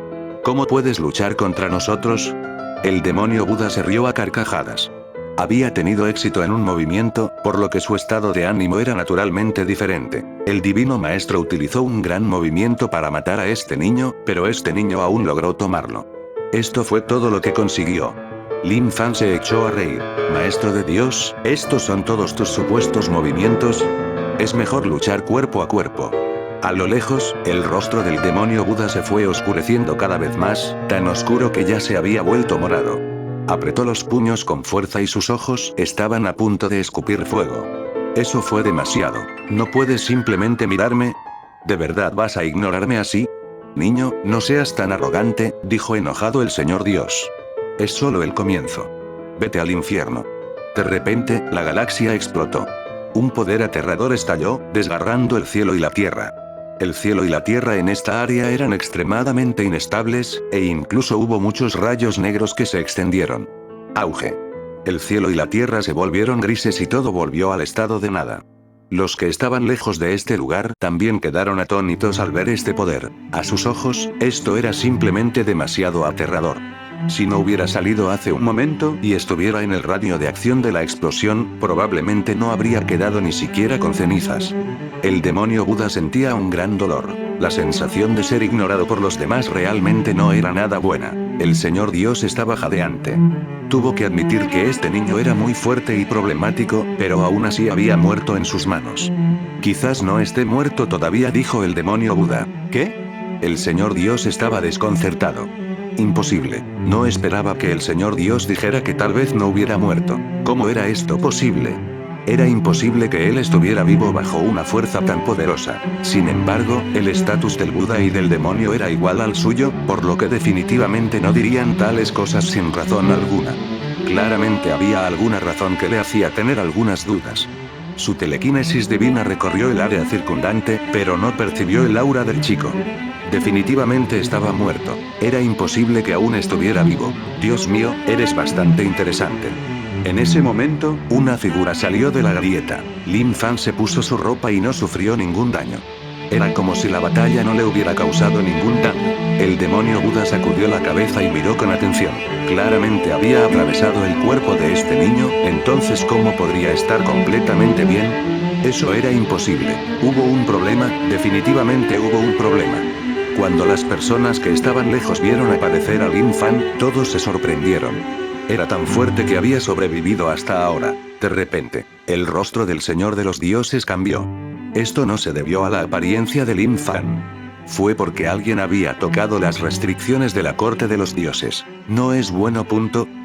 ¿Cómo puedes luchar contra nosotros? El demonio Buda se rió a carcajadas. Había tenido éxito en un movimiento, por lo que su estado de ánimo era naturalmente diferente. El divino maestro utilizó un gran movimiento para matar a este niño, pero este niño aún logró tomarlo. Esto fue todo lo que consiguió. Lin Fan se echó a reír. Maestro de Dios, ¿estos son todos tus supuestos movimientos? Es mejor luchar cuerpo a cuerpo. A lo lejos, el rostro del demonio Buda se fue oscureciendo cada vez más, tan oscuro que ya se había vuelto morado. Apretó los puños con fuerza y sus ojos estaban a punto de escupir fuego. Eso fue demasiado. ¿No puedes simplemente mirarme? ¿De verdad vas a ignorarme así? Niño, no seas tan arrogante, dijo enojado el señor Dios. Es solo el comienzo. Vete al infierno. De repente, la galaxia explotó. Un poder aterrador estalló, desgarrando el cielo y la tierra. El cielo y la tierra en esta área eran extremadamente inestables, e incluso hubo muchos rayos negros que se extendieron. Auge. El cielo y la tierra se volvieron grises y todo volvió al estado de nada. Los que estaban lejos de este lugar también quedaron atónitos al ver este poder. A sus ojos, esto era simplemente demasiado aterrador. Si no hubiera salido hace un momento y estuviera en el radio de acción de la explosión, probablemente no habría quedado ni siquiera con cenizas. El demonio Buda sentía un gran dolor. La sensación de ser ignorado por los demás realmente no era nada buena. El señor Dios estaba jadeante. Tuvo que admitir que este niño era muy fuerte y problemático, pero aún así había muerto en sus manos. Quizás no esté muerto todavía, dijo el demonio Buda. ¿Qué? El señor Dios estaba desconcertado. Imposible. No esperaba que el señor Dios dijera que tal vez no hubiera muerto. ¿Cómo era esto posible? Era imposible que él estuviera vivo bajo una fuerza tan poderosa. Sin embargo, el estatus del Buda y del demonio era igual al suyo, por lo que definitivamente no dirían tales cosas sin razón alguna. Claramente había alguna razón que le hacía tener algunas dudas. Su telequinesis divina recorrió el área circundante, pero no percibió el aura del chico. Definitivamente estaba muerto. Era imposible que aún estuviera vivo. Dios mío, eres bastante interesante. En ese momento, una figura salió de la grieta. Lin Fan se puso su ropa y no sufrió ningún daño. Era como si la batalla no le hubiera causado ningún daño. El demonio Buda sacudió la cabeza y miró con atención. Claramente había atravesado el cuerpo de este niño, entonces ¿cómo podría estar completamente bien? Eso era imposible. Hubo un problema, definitivamente hubo un problema. Cuando las personas que estaban lejos vieron aparecer a Lin Fan, todos se sorprendieron. Era tan fuerte que había sobrevivido hasta ahora. De repente, el rostro del Señor de los Dioses cambió. Esto no se debió a la apariencia de Lin Fan. Fue porque alguien había tocado las restricciones de la corte de los dioses. No es bueno.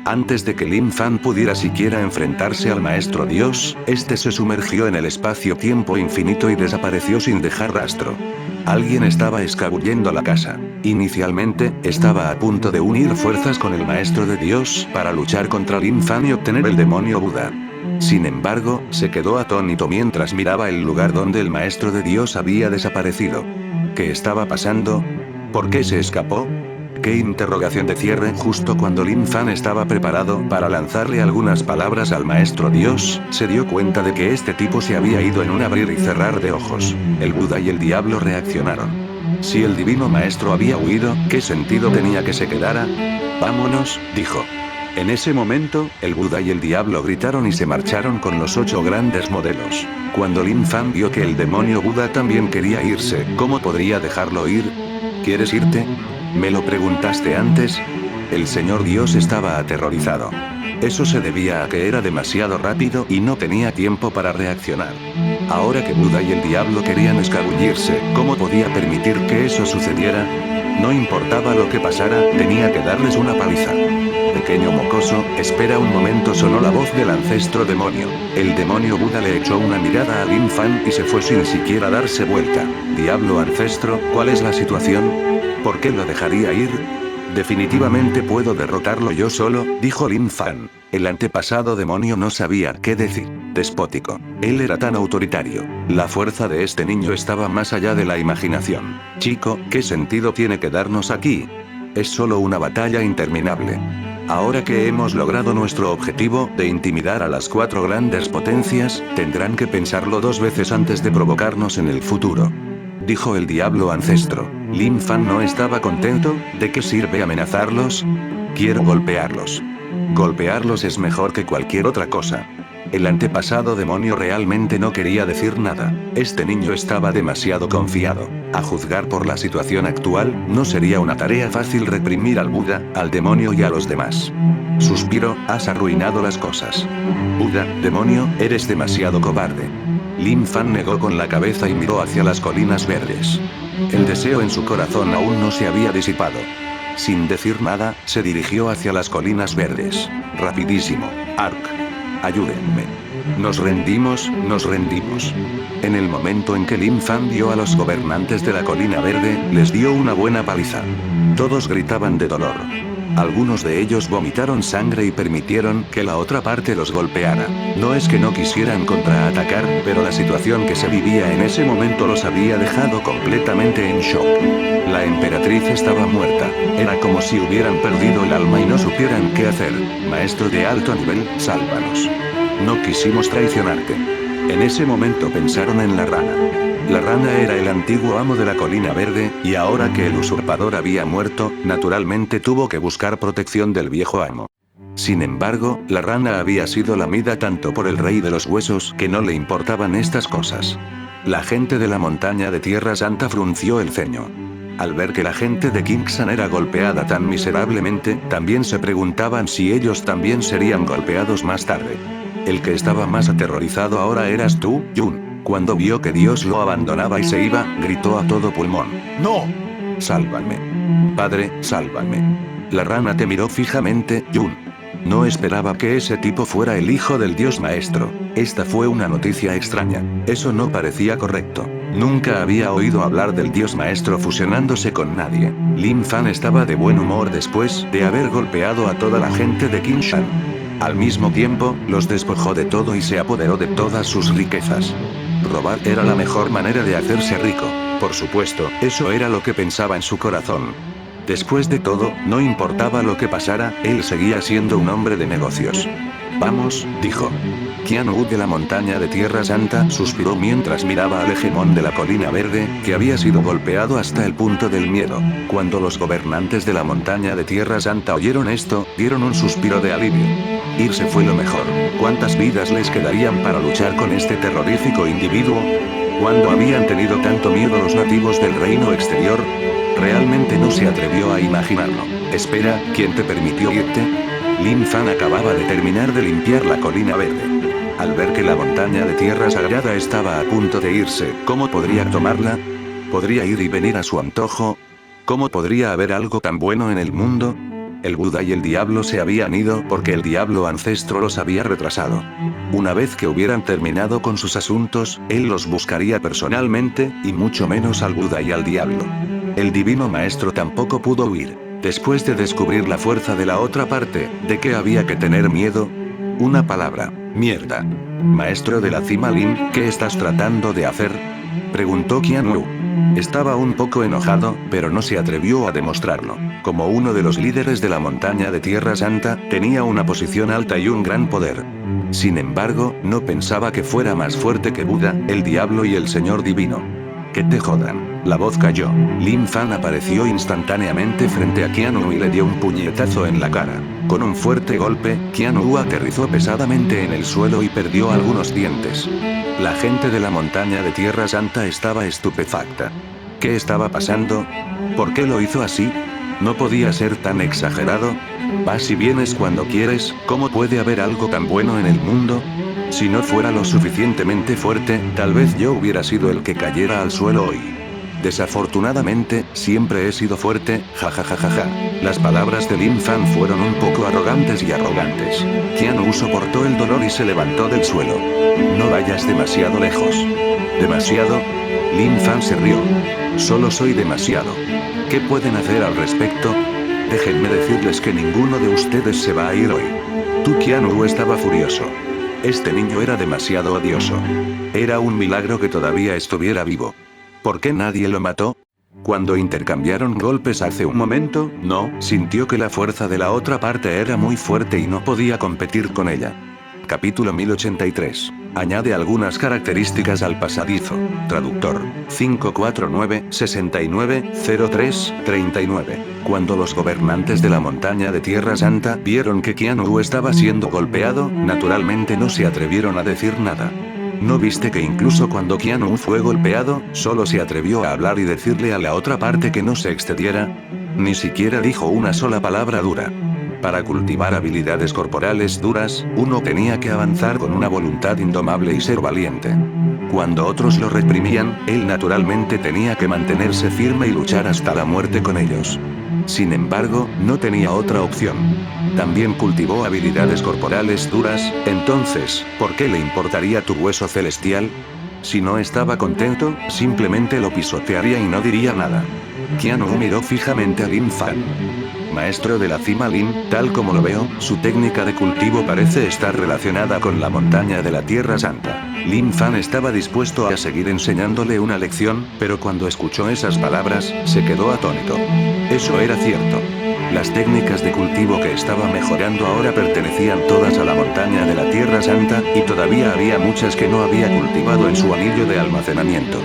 Antes de que Lin Fan pudiera siquiera enfrentarse al maestro Dios, este se sumergió en el espacio-tiempo infinito y desapareció sin dejar rastro. Alguien estaba escabullendo la casa. Inicialmente, estaba a punto de unir fuerzas con el maestro de Dios para luchar contra Lin Fan y obtener el demonio Buda. Sin embargo, se quedó atónito mientras miraba el lugar donde el maestro de Dios había desaparecido. ¿Qué estaba pasando? ¿Por qué se escapó? ¿Qué interrogación de cierre? Justo cuando Lin Fan estaba preparado para lanzarle algunas palabras al maestro Dios, se dio cuenta de que este tipo se había ido en un abrir y cerrar de ojos. El Buda y el diablo reaccionaron. Si el divino maestro había huido, ¿qué sentido tenía que se quedara? Vámonos, dijo. En ese momento, el Buda y el diablo gritaron y se marcharon con los 8 grandes modelos. Cuando Lin Fan vio que el demonio Buda también quería irse, ¿cómo podría dejarlo ir? ¿Quieres irte? ¿Me lo preguntaste antes? El señor Dios estaba aterrorizado. Eso se debía a que era demasiado rápido y no tenía tiempo para reaccionar. Ahora que Buda y el diablo querían escabullirse, ¿cómo podía permitir que eso sucediera? No importaba lo que pasara, tenía que darles una paliza. Pequeño mocoso, espera un momento, sonó la voz del ancestro demonio. El demonio Buda le echó una mirada a Lin Fan y se fue sin siquiera darse vuelta. Diablo ancestro, ¿cuál es la situación? ¿Por qué lo dejaría ir? Definitivamente puedo derrotarlo yo solo, dijo Lin Fan. El antepasado demonio no sabía qué decir. Despótico. Él era tan autoritario. La fuerza de este niño estaba más allá de la imaginación. Chico, ¿qué sentido tiene quedarnos aquí? Es solo una batalla interminable. Ahora que hemos logrado nuestro objetivo de intimidar a las 4 grandes potencias, tendrán que pensarlo 2 veces antes de provocarnos en el futuro. Dijo el diablo ancestro. Lin Fan no estaba contento. ¿De qué sirve amenazarlos? Quiero golpearlos. Golpearlos es mejor que cualquier otra cosa. El antepasado demonio realmente no quería decir nada. Este niño estaba demasiado confiado. A juzgar por la situación actual, no sería una tarea fácil reprimir al Buda, al demonio y a los demás. Suspiro, has arruinado las cosas. Buda, demonio, eres demasiado cobarde. Lin Fan negó con la cabeza y miró hacia las colinas verdes. El deseo en su corazón aún no se había disipado. Sin decir nada, se dirigió hacia las colinas verdes. Rapidísimo. Ark. Ayúdenme. Nos rendimos, nos rendimos. En el momento en que Lin Fan vio a los gobernantes de la colina verde, les dio una buena paliza. Todos gritaban de dolor. Algunos de ellos vomitaron sangre y permitieron que la otra parte los golpeara. No es que no quisieran contraatacar, pero la situación que se vivía en ese momento los había dejado completamente en shock. La emperatriz estaba muerta. Era como si hubieran perdido el alma y no supieran qué hacer. Maestro de alto nivel, sálvanos. No quisimos traicionarte. En ese momento pensaron en la rana. La rana era el antiguo amo de la colina verde, y ahora que el usurpador había muerto, naturalmente tuvo que buscar protección del viejo amo. Sin embargo, la rana había sido lamida tanto por el rey de los huesos que no le importaban estas cosas. La gente de la montaña de Tierra Santa frunció el ceño. Al ver que la gente de Kingsan era golpeada tan miserablemente, también se preguntaban si ellos también serían golpeados más tarde. El que estaba más aterrorizado ahora eras tú, Jun. Cuando vio que Dios lo abandonaba y se iba, gritó a todo pulmón. ¡No! ¡Sálvame! Padre, sálvame. La rana te miró fijamente, Jun. No esperaba que ese tipo fuera el hijo del dios maestro. Esta fue una noticia extraña. Eso no parecía correcto. Nunca había oído hablar del dios maestro fusionándose con nadie. Lin Fan estaba de buen humor después de haber golpeado a toda la gente de Kingshan. Al mismo tiempo, los despojó de todo y se apoderó de todas sus riquezas. Robar era la mejor manera de hacerse rico. Por supuesto, eso era lo que pensaba en su corazón. Después de todo, no importaba lo que pasara, él seguía siendo un hombre de negocios. Vamos, dijo. Qian Wu de la montaña de Tierra Santa suspiró mientras miraba al hegemón de la colina verde, que había sido golpeado hasta el punto del miedo. Cuando los gobernantes de la montaña de Tierra Santa oyeron esto, dieron un suspiro de alivio. Irse fue lo mejor. ¿Cuántas vidas les quedarían para luchar con este terrorífico individuo? ¿Cuándo habían tenido tanto miedo los nativos del reino exterior? Realmente no se atrevió a imaginarlo. Espera, ¿quién te permitió irte? Lin Fan acababa de terminar de limpiar la colina verde. Al ver que la montaña de tierra sagrada estaba a punto de irse, ¿cómo podría tomarla? ¿Podría ir y venir a su antojo? ¿Cómo podría haber algo tan bueno en el mundo? El Buda y el diablo se habían ido porque el diablo ancestro los había retrasado. Una vez que hubieran terminado con sus asuntos, él los buscaría personalmente, y mucho menos al Buda y al diablo. El divino maestro tampoco pudo huir. Después de descubrir la fuerza de la otra parte, ¿de qué había que tener miedo? Una palabra: mierda. Maestro de la cima Lin, ¿qué estás tratando de hacer? Preguntó Qian Wu. Estaba un poco enojado, pero no se atrevió a demostrarlo. Como uno de los líderes de la montaña de Tierra Santa, tenía una posición alta y un gran poder. Sin embargo, no pensaba que fuera más fuerte que Buda, el diablo y el Señor Divino. Que te jodan. La voz cayó. Lin Fan apareció instantáneamente frente a Qian Wu y le dio un puñetazo en la cara. Con un fuerte golpe, Qian Wu aterrizó pesadamente en el suelo y perdió algunos dientes. La gente de la montaña de Tierra Santa estaba estupefacta. ¿Qué estaba pasando? ¿Por qué lo hizo así? No podía ser tan exagerado. Vas y vienes cuando quieres, ¿cómo puede haber algo tan bueno en el mundo? Si no fuera lo suficientemente fuerte, tal vez yo hubiera sido el que cayera al suelo hoy. Desafortunadamente, siempre he sido fuerte, jajajajaja. Las palabras de Lin Fan fueron un poco arrogantes y arrogantes. Qian Wu soportó el dolor y se levantó del suelo. No vayas demasiado lejos. ¿Demasiado? Lin Fan se rió. Solo soy demasiado. ¿Qué pueden hacer al respecto? Déjenme decirles que ninguno de ustedes se va a ir hoy. Qian Wu estaba furioso. Este niño era demasiado odioso. Era un milagro que todavía estuviera vivo. ¿Por qué nadie lo mató? Cuando intercambiaron golpes hace un momento, no, sintió que la fuerza de la otra parte era muy fuerte y no podía competir con ella. Capítulo 1083. Añade algunas características al pasadizo. Traductor. 549-69-03-39. Cuando los gobernantes de la montaña de Tierra Santa vieron que Qian Wu estaba siendo golpeado, naturalmente no se atrevieron a decir nada. ¿No viste que incluso cuando Qian Wu fue golpeado, solo se atrevió a hablar y decirle a la otra parte que no se excediera? Ni siquiera dijo una sola palabra dura. Para cultivar habilidades corporales duras, uno tenía que avanzar con una voluntad indomable y ser valiente. Cuando otros lo reprimían, él naturalmente tenía que mantenerse firme y luchar hasta la muerte con ellos. Sin embargo, no tenía otra opción. También cultivó habilidades corporales duras, entonces, ¿por qué le importaría tu hueso celestial? Si no estaba contento, simplemente lo pisotearía y no diría nada. Qian Wu miró fijamente a Lin Fan. Maestro de la cima Lin, tal como lo veo, su técnica de cultivo parece estar relacionada con la montaña de la Tierra Santa. Lin Fan estaba dispuesto a seguir enseñándole una lección, pero cuando escuchó esas palabras, se quedó atónito. Eso era cierto. Las técnicas de cultivo que estaba mejorando ahora pertenecían todas a la montaña de la Tierra Santa, y todavía había muchas que no había cultivado en su anillo de almacenamiento.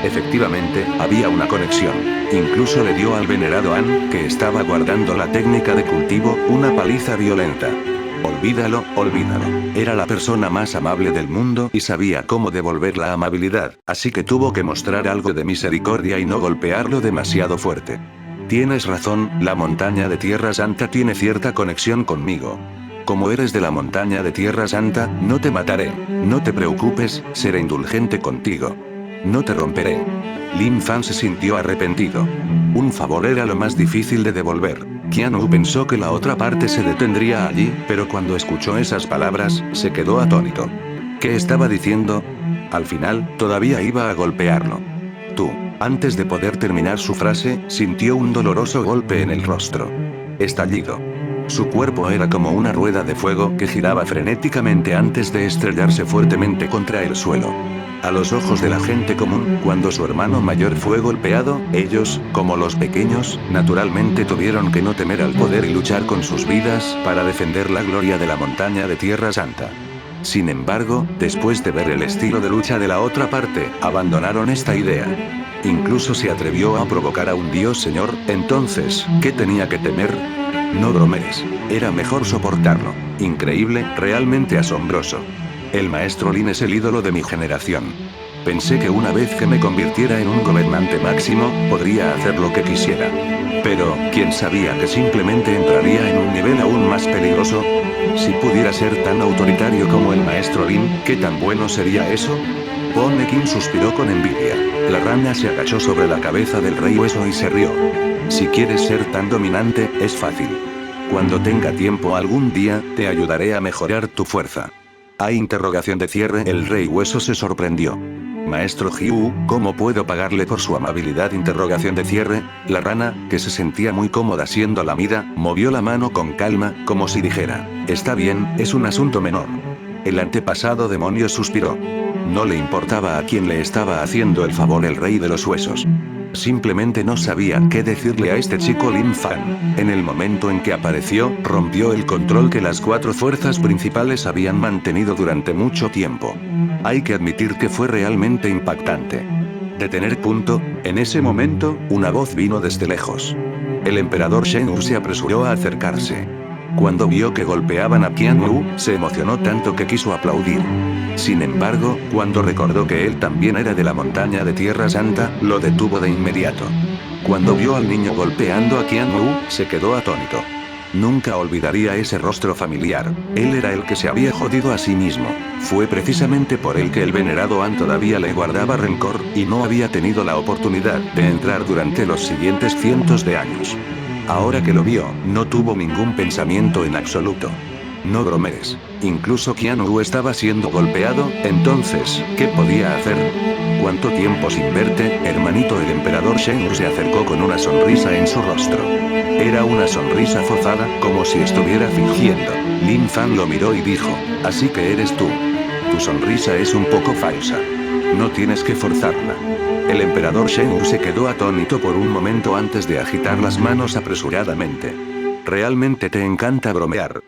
Efectivamente, había una conexión. Incluso le dio al venerado An, que estaba guardando la técnica de cultivo, una paliza violenta. Olvídalo, olvídalo. Era la persona más amable del mundo y sabía cómo devolver la amabilidad, así que tuvo que mostrar algo de misericordia y no golpearlo demasiado fuerte. Tienes razón, la montaña de Tierra Santa tiene cierta conexión conmigo. Como eres de la montaña de Tierra Santa, no te mataré. No te preocupes, seré indulgente contigo. No te romperé. Lin Fan se sintió arrepentido. Un favor era lo más difícil de devolver. Qian Wu pensó que la otra parte se detendría allí, pero cuando escuchó esas palabras, se quedó atónito. ¿Qué estaba diciendo? Al final, todavía iba a golpearlo. Tú. Antes de poder terminar su frase, sintió un doloroso golpe en el rostro. Estallido. Su cuerpo era como una rueda de fuego que giraba frenéticamente antes de estrellarse fuertemente contra el suelo. A los ojos de la gente común, cuando su hermano mayor fue golpeado, ellos, como los pequeños, naturalmente tuvieron que no temer al poder y luchar con sus vidas para defender la gloria de la montaña de Tierra Santa. Sin embargo, después de ver el estilo de lucha de la otra parte, abandonaron esta idea. Incluso se atrevió a provocar a un dios señor, entonces, ¿qué tenía que temer? No bromees. Era mejor soportarlo. Increíble, realmente asombroso. El maestro Lin es el ídolo de mi generación. Pensé que una vez que me convirtiera en un gobernante máximo, podría hacer lo que quisiera. Pero, ¿quién sabía que simplemente entraría en un nivel aún más peligroso? Si pudiera ser tan autoritario como el maestro Lin, ¿qué tan bueno sería eso? Pone Kim suspiró con envidia. La rana se agachó sobre la cabeza del rey hueso y se rió. Si quieres ser tan dominante, es fácil. Cuando tenga tiempo algún día, te ayudaré a mejorar tu fuerza. ¿Hay interrogación de cierre? El rey hueso se sorprendió. Maestro Jiu, ¿cómo puedo pagarle por su amabilidad? Interrogación de cierre. La rana, que se sentía muy cómoda siendo lamida, movió la mano con calma, como si dijera, está bien, es un asunto menor. El antepasado demonio suspiró. No le importaba a quién le estaba haciendo el favor el rey de los huesos. Simplemente no sabía qué decirle a este chico Lin Fan. En el momento en que apareció, rompió el control que las cuatro fuerzas principales habían mantenido durante mucho tiempo. Hay que admitir que fue realmente impactante. Detener punto. En ese momento, una voz vino desde lejos. El emperador Shen Wu se apresuró a acercarse. Cuando vio que golpeaban a Qian Wu, se emocionó tanto que quiso aplaudir. Sin embargo, cuando recordó que él también era de la montaña de Tierra Santa, lo detuvo de inmediato. Cuando vio al niño golpeando a Qian Wu, se quedó atónito. Nunca olvidaría ese rostro familiar. Él era el que se había jodido a sí mismo. Fue precisamente por él que el venerado An todavía le guardaba rencor, y no había tenido la oportunidad de entrar durante los siguientes cientos de años. Ahora que lo vio, no tuvo ningún pensamiento en absoluto. No bromees. Incluso Qian Wu estaba siendo golpeado, entonces, ¿qué podía hacer? ¿Cuánto tiempo sin verte, hermanito? El emperador Shenhu se acercó con una sonrisa en su rostro. Era una sonrisa forzada, como si estuviera fingiendo. Lin Fan lo miró y dijo, así que eres tú. Tu sonrisa es un poco falsa. No tienes que forzarla. El emperador Shenhu se quedó atónito por un momento antes de agitar las manos apresuradamente. Realmente te encanta bromear.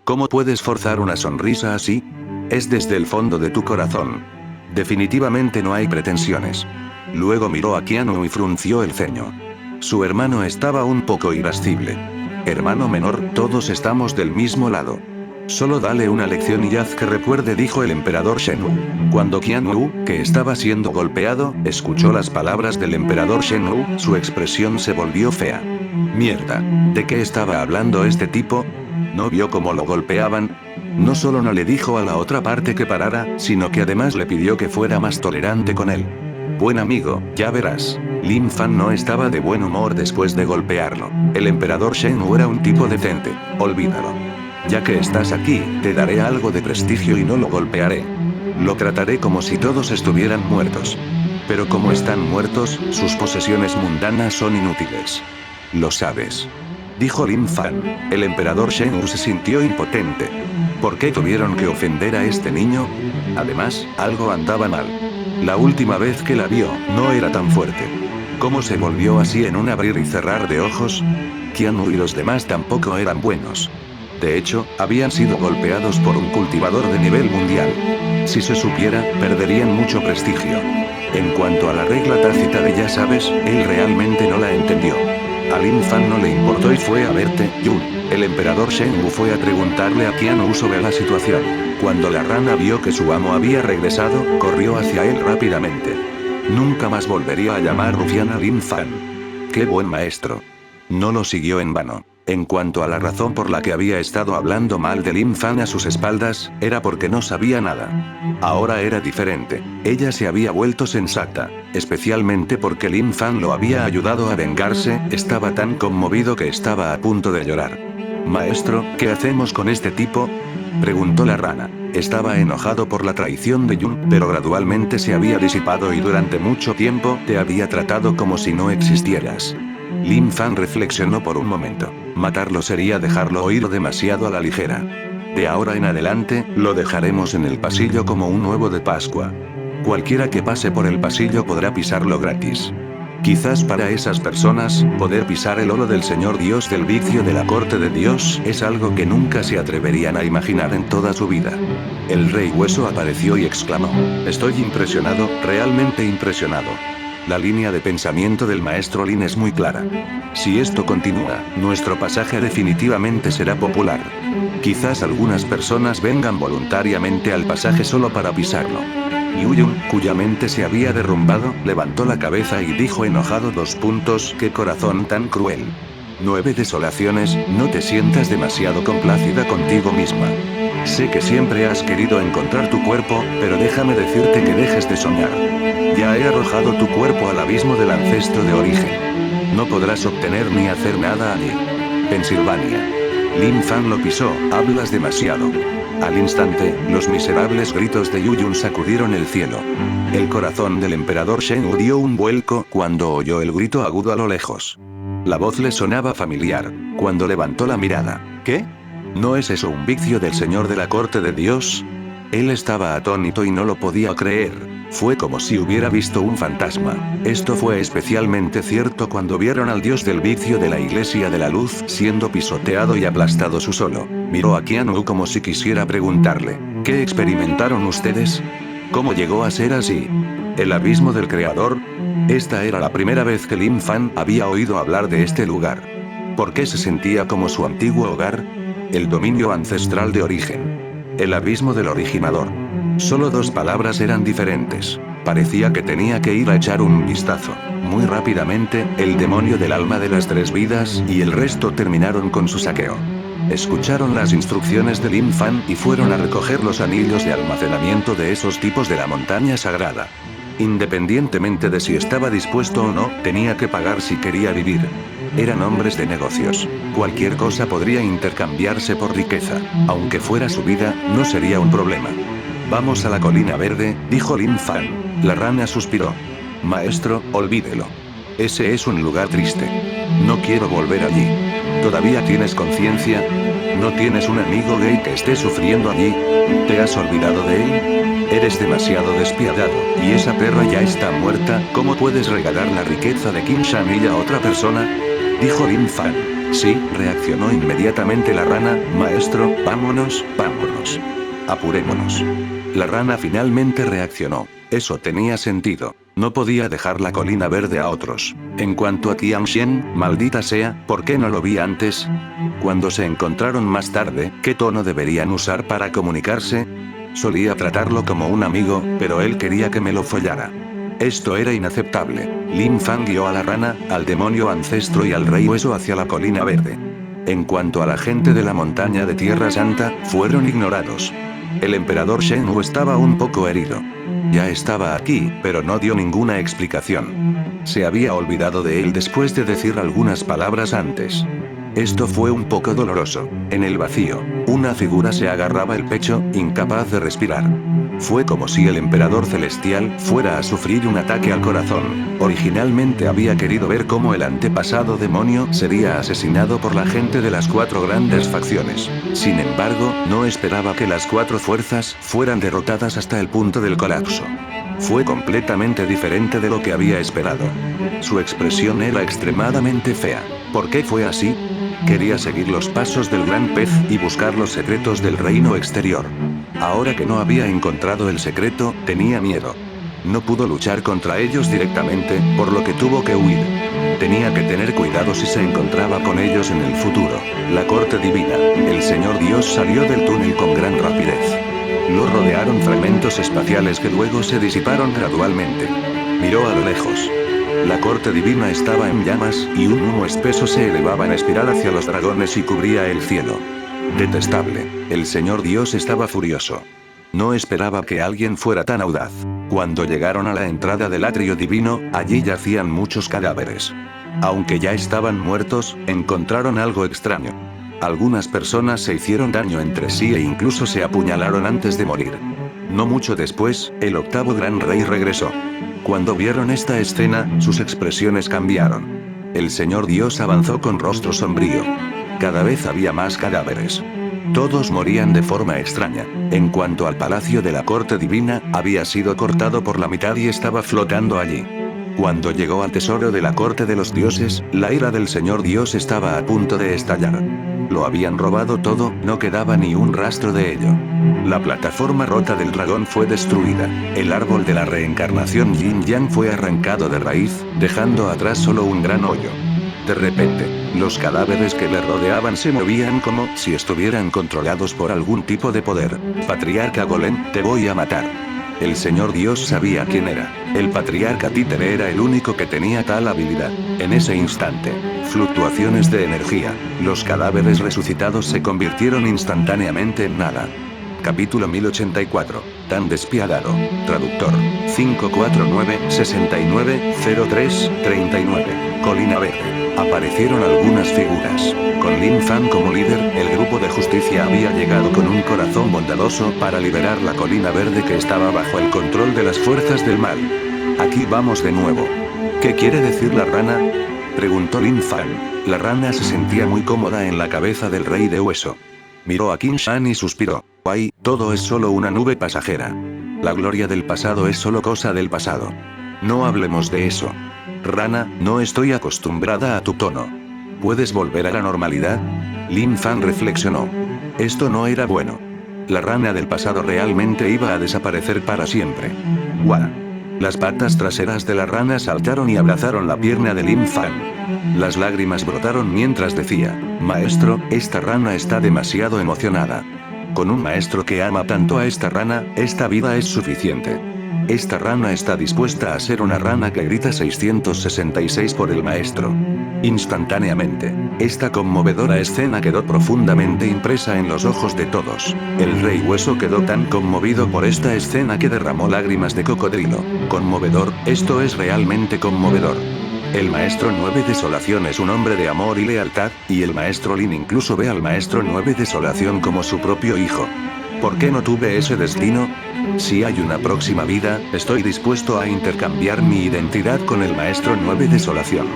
¿Cómo puedes forzar una sonrisa así? Es desde el fondo de tu corazón. Definitivamente no hay pretensiones. Luego miró a Qian Wu y frunció el ceño. Su hermano estaba un poco irascible. Hermano menor, todos estamos del mismo lado. Solo dale una lección y haz que recuerde, dijo el emperador Shenhu. Cuando Qian Wu, que estaba siendo golpeado, escuchó las palabras del emperador Shenhu, su expresión se volvió fea. Mierda. ¿De qué estaba hablando este tipo? ¿No vio cómo lo golpeaban? No solo no le dijo a la otra parte que parara, sino que además le pidió que fuera más tolerante con él. Buen amigo, ya verás. Lin Fan no estaba de buen humor después de golpearlo. El emperador Shenhu era un tipo decente. Olvídalo. Ya que estás aquí, te daré algo de prestigio y no lo golpearé. Lo trataré como si todos estuvieran muertos. Pero como están muertos, sus posesiones mundanas son inútiles. Lo sabes. Dijo Lin Fan. El emperador Shenhu se sintió impotente. ¿Por qué tuvieron que ofender a este niño? Además, algo andaba mal. La última vez que la vio, no era tan fuerte. ¿Cómo se volvió así en un abrir y cerrar de ojos? Qian Wu y los demás tampoco eran buenos. De hecho, habían sido golpeados por un cultivador de nivel mundial. Si se supiera, perderían mucho prestigio. En cuanto a la regla tácita de ya sabes, él realmente no la entendió. A Lin Fan no le importó y fue a verte, Yun. El emperador Shenhu fue a preguntarle a Qian Wu sobre la situación. Cuando la rana vio que su amo había regresado, corrió hacia él rápidamente. Nunca más volvería a llamar rufián a Lin Fan. ¡Qué buen maestro! No lo siguió en vano. En cuanto a la razón por la que había estado hablando mal de Lin Fan a sus espaldas, era porque no sabía nada. Ahora era diferente. Ella se había vuelto sensata, especialmente porque Lin Fan lo había ayudado a vengarse, estaba tan conmovido que estaba a punto de llorar. Maestro, ¿qué hacemos con este tipo? Preguntó la rana. Estaba enojado por la traición de Yun, pero gradualmente se había disipado y durante mucho tiempo te había tratado como si no existieras. Lin Fan reflexionó por un momento. Matarlo sería dejarlo oír demasiado a la ligera. De ahora en adelante, lo dejaremos en el pasillo como un huevo de Pascua. Cualquiera que pase por el pasillo podrá pisarlo gratis. Quizás para esas personas, poder pisar el oro del Señor Dios del vicio de la corte de Dios es algo que nunca se atreverían a imaginar en toda su vida. El rey Hueso apareció y exclamó: estoy impresionado, realmente impresionado. La línea de pensamiento del maestro Lin es muy clara. Si esto continúa, nuestro pasaje definitivamente será popular. Quizás algunas personas vengan voluntariamente al pasaje solo para pisarlo. Yu Yun, cuya mente se había derrumbado, levantó la cabeza y dijo enojado: qué corazón tan cruel. 9 desolaciones, no te sientas demasiado complácida contigo misma. Sé que siempre has querido encontrar tu cuerpo, pero déjame decirte que dejes de soñar. Ya he arrojado tu cuerpo al abismo del ancestro de origen. No podrás obtener ni hacer nada allí. Pensilvania. Lin Fan lo pisó, hablas demasiado. Al instante, los miserables gritos de Yu Yun sacudieron el cielo. El corazón del emperador Shenhu dio un vuelco cuando oyó el grito agudo a lo lejos. La voz le sonaba familiar, cuando levantó la mirada. ¿Qué? ¿No es eso un vicio del señor de la corte de Dios? Él estaba atónito y no lo podía creer. Fue como si hubiera visto un fantasma. Esto fue especialmente cierto cuando vieron al dios del vicio de la Iglesia de la Luz siendo pisoteado y aplastado su solo. Miró a Qian Wu como si quisiera preguntarle: ¿qué experimentaron ustedes? ¿Cómo llegó a ser así? ¿El abismo del creador? Esta era la primera vez que Lin Fan había oído hablar de este lugar. ¿Por qué se sentía como su antiguo hogar? El dominio ancestral de origen. El abismo del originador. Solo 2 palabras eran diferentes. Parecía que tenía que ir a echar un vistazo. Muy rápidamente, el demonio del alma de las 3 vidas y el resto terminaron con su saqueo. Escucharon las instrucciones de Lin Fan y fueron a recoger los anillos de almacenamiento de esos tipos de la montaña sagrada. Independientemente de si estaba dispuesto o no, tenía que pagar si quería vivir. Eran hombres de negocios. Cualquier cosa podría intercambiarse por riqueza. Aunque fuera su vida, no sería un problema. Vamos a la colina verde, dijo Lin Fan. La rana suspiró. Maestro, olvídelo. Ese es un lugar triste. No quiero volver allí. ¿Todavía tienes conciencia? ¿No tienes un amigo gay que esté sufriendo allí? ¿Te has olvidado de él? Eres demasiado despiadado, y esa perra ya está muerta. ¿Cómo puedes regalar la riqueza de Qin Shan a otra persona? Dijo Lin Fan. Sí, reaccionó inmediatamente la rana. Maestro, vámonos, vámonos. Apurémonos. La rana finalmente reaccionó. Eso tenía sentido. No podía dejar la colina verde a otros. En cuanto a Tianxian, maldita sea, ¿por qué no lo vi antes? Cuando se encontraron más tarde, ¿qué tono deberían usar para comunicarse? Solía tratarlo como un amigo, pero él quería que me lo follara. Esto era inaceptable. Lin Fan guió a la rana, al demonio ancestro y al rey hueso hacia la colina verde. En cuanto a la gente de la montaña de Tierra Santa, fueron ignorados. El emperador Shen Wu estaba un poco herido. Ya estaba aquí, pero no dio ninguna explicación. Se había olvidado de él después de decir algunas palabras antes. Esto fue un poco doloroso. En el vacío, una figura se agarraba el pecho, incapaz de respirar. Fue como si el emperador celestial fuera a sufrir un ataque al corazón. Originalmente había querido ver cómo el antepasado demonio sería asesinado por la gente de las 4 grandes facciones. Sin embargo, no esperaba que las 4 fuerzas fueran derrotadas hasta el punto del colapso. Fue completamente diferente de lo que había esperado. Su expresión era extremadamente fea. ¿Por qué fue así? Quería seguir los pasos del gran pez y buscar los secretos del reino exterior. Ahora que no había encontrado el secreto, tenía miedo. No pudo luchar contra ellos directamente, por lo que tuvo que huir. Tenía que tener cuidado si se encontraba con ellos en el futuro. La corte divina. El señor Dios salió del túnel con gran rapidez. Lo rodearon fragmentos espaciales que luego se disiparon gradualmente. Miró a lo lejos. La corte divina estaba en llamas, y un humo espeso se elevaba en espiral hacia los dragones y cubría el cielo. Detestable. El señor Dios estaba furioso. No esperaba que alguien fuera tan audaz. Cuando llegaron a la entrada del atrio divino, allí yacían muchos cadáveres. Aunque ya estaban muertos, encontraron algo extraño. Algunas personas se hicieron daño entre sí e incluso se apuñalaron antes de morir. No mucho después, el 8º gran rey regresó. Cuando vieron esta escena, sus expresiones cambiaron. El señor Dios avanzó con rostro sombrío. Cada vez había más cadáveres. Todos morían de forma extraña. En cuanto al palacio de la corte divina, había sido cortado por la mitad y estaba flotando allí. Cuando llegó al tesoro de la corte de los dioses, la ira del señor Dios estaba a punto de estallar. Lo habían robado todo, no quedaba ni un rastro de ello. La plataforma rota del dragón fue destruida. El árbol de la reencarnación Yin Yang fue arrancado de raíz, dejando atrás solo un gran hoyo. De repente, los cadáveres que le rodeaban se movían como si estuvieran controlados por algún tipo de poder. Patriarca Golem, te voy a matar. El señor Dios sabía quién era. El patriarca títere era el único que tenía tal habilidad. En ese instante, fluctuaciones de energía. Los cadáveres resucitados se convirtieron instantáneamente en nada. Capítulo 1084. Tan despiadado. Traductor. 549-69-03-39. Colina Verde. Aparecieron algunas figuras. Con Lin Fan como líder, el grupo de justicia había llegado con un corazón bondadoso para liberar la colina verde que estaba bajo el control de las fuerzas del mal. Aquí vamos de nuevo. ¿Qué quiere decir la rana? Preguntó Lin Fan. La rana se sentía muy cómoda en la cabeza del rey de hueso. Miró a Qin Shan y suspiró. Ay, todo es solo una nube pasajera. La gloria del pasado es solo cosa del pasado. No hablemos de eso. Rana, no estoy acostumbrada a tu tono. ¿Puedes volver a la normalidad? Lin Fan reflexionó. Esto no era bueno. La rana del pasado realmente iba a desaparecer para siempre. ¡Guau! Las patas traseras de la rana saltaron y abrazaron la pierna de Lin Fan. Las lágrimas brotaron mientras decía, maestro, esta rana está demasiado emocionada. Con un maestro que ama tanto a esta rana, esta vida es suficiente. Esta rana está dispuesta a ser una rana que grita 666 por el maestro. Instantáneamente, esta conmovedora escena quedó profundamente impresa en los ojos de todos. El rey Hueso quedó tan conmovido por esta escena que derramó lágrimas de cocodrilo. Conmovedor, esto es realmente conmovedor. El maestro 9 Desolación es un hombre de amor y lealtad, y el maestro Lin incluso ve al maestro 9 Desolación como su propio hijo. ¿Por qué no tuve ese destino? Si hay una próxima vida, estoy dispuesto a intercambiar mi identidad con el maestro 9 Desolación.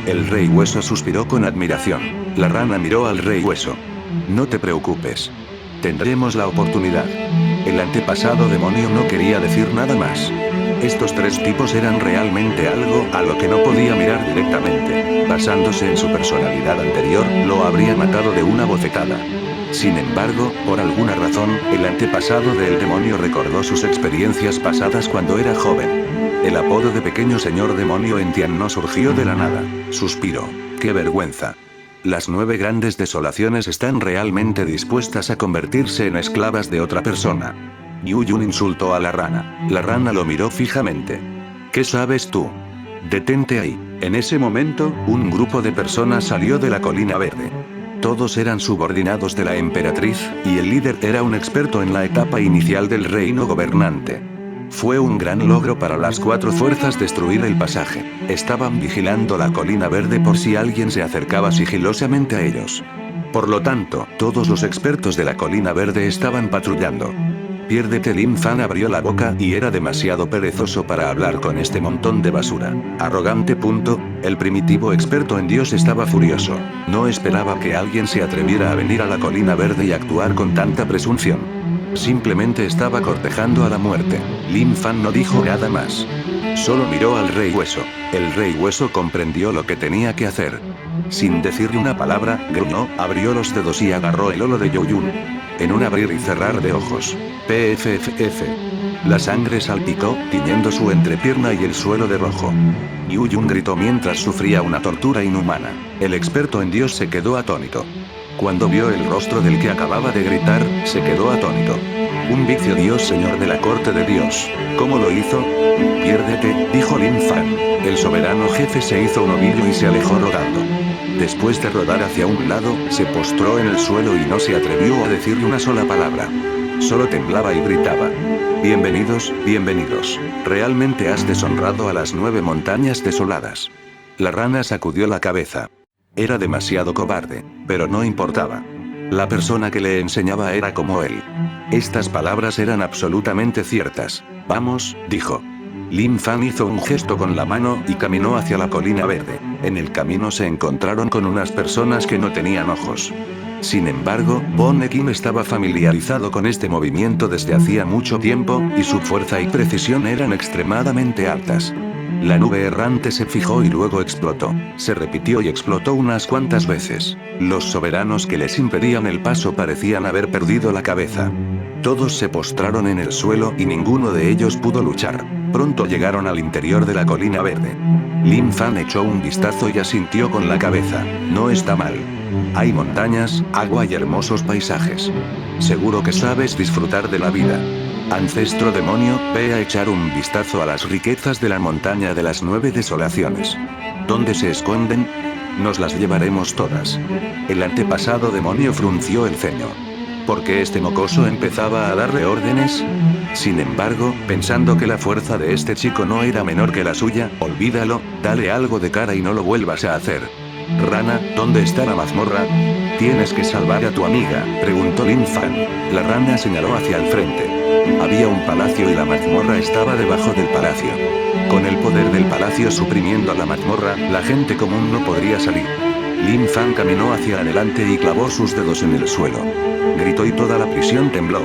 El rey Hueso suspiró con admiración. La rana miró al rey Hueso. No te preocupes. Tendremos la oportunidad. El antepasado demonio no quería decir nada más. Estos tres tipos eran realmente algo a lo que no podía mirar directamente. Basándose en su personalidad anterior, lo habría matado de una bofetada. Sin embargo, por alguna razón, el antepasado del demonio recordó sus experiencias pasadas cuando era joven. El apodo de pequeño señor demonio en Tian no surgió de la nada. Suspiró. ¡Qué vergüenza! Las 9 grandes desolaciones están realmente dispuestas a convertirse en esclavas de otra persona. Yu Yun insultó a la rana. La rana lo miró fijamente. ¿Qué sabes tú? Detente ahí. En ese momento, un grupo de personas salió de la colina verde. Todos eran subordinados de la emperatriz, y el líder era un experto en la etapa inicial del reino gobernante. Fue un gran logro para las 4 fuerzas destruir el pasaje. Estaban vigilando la colina verde por si alguien se acercaba sigilosamente a ellos. Por lo tanto, todos los expertos de la colina verde estaban patrullando. Piérdete. Lin Fan abrió la boca y era demasiado perezoso para hablar con este montón de basura. Arrogante. El primitivo experto en Dios estaba furioso. No esperaba que alguien se atreviera a venir a la colina verde y actuar con tanta presunción. Simplemente estaba cortejando a la muerte. Lin Fan no dijo nada más. Solo miró al rey Hueso. El rey Hueso comprendió lo que tenía que hacer. Sin decirle una palabra, gruñó, abrió los dedos y agarró el holo de Yu Yun. En un abrir y cerrar de ojos. PFFF. La sangre salpicó, tiñendo su entrepierna y el suelo de rojo. Yu Yun gritó mientras sufría una tortura inhumana. El experto en Dios se quedó atónito. Cuando vio el rostro del que acababa de gritar, se quedó atónito. Un vicio Dios, señor de la corte de Dios. ¿Cómo lo hizo? Piérdete, dijo Lin Fan. El soberano jefe se hizo un ovillo y se alejó rodando. Después de rodar hacia un lado, se postró en el suelo y no se atrevió a decirle una sola palabra. Solo temblaba y gritaba. Bienvenidos, bienvenidos. Realmente has deshonrado a las 9 montañas desoladas. La rana sacudió la cabeza. Era demasiado cobarde, pero no importaba. La persona que le enseñaba era como él. Estas palabras eran absolutamente ciertas. Vamos, dijo. Lin Fan hizo un gesto con la mano y caminó hacia la colina verde. En el camino se encontraron con unas personas que no tenían ojos. Sin embargo, Bon Ekin estaba familiarizado con este movimiento desde hacía mucho tiempo, y su fuerza y precisión eran extremadamente altas. La nube errante se fijó y luego explotó. Se repitió y explotó unas cuantas veces. Los soberanos que les impedían el paso parecían haber perdido la cabeza. Todos se postraron en el suelo y ninguno de ellos pudo luchar. Pronto llegaron al interior de la colina verde. Lin Fan echó un vistazo y asintió con la cabeza. No está mal. Hay montañas, agua y hermosos paisajes. Seguro que sabes disfrutar de la vida. Ancestro demonio, ve a echar un vistazo a las riquezas de la montaña de las 9 desolaciones. ¿Dónde se esconden? Nos las llevaremos todas. El antepasado demonio frunció el ceño. ¿Por qué este mocoso empezaba a darle órdenes? Sin embargo, pensando que la fuerza de este chico no era menor que la suya, olvídalo, dale algo de cara y no lo vuelvas a hacer. Rana, ¿dónde está la mazmorra? Tienes que salvar a tu amiga, preguntó Lin Fan. La rana señaló hacia el frente. Había un palacio y la mazmorra estaba debajo del palacio. Con el poder del palacio suprimiendo a la mazmorra, la gente común no podría salir. Lin Fan caminó hacia adelante y clavó sus dedos en el suelo. Gritó y toda la prisión tembló.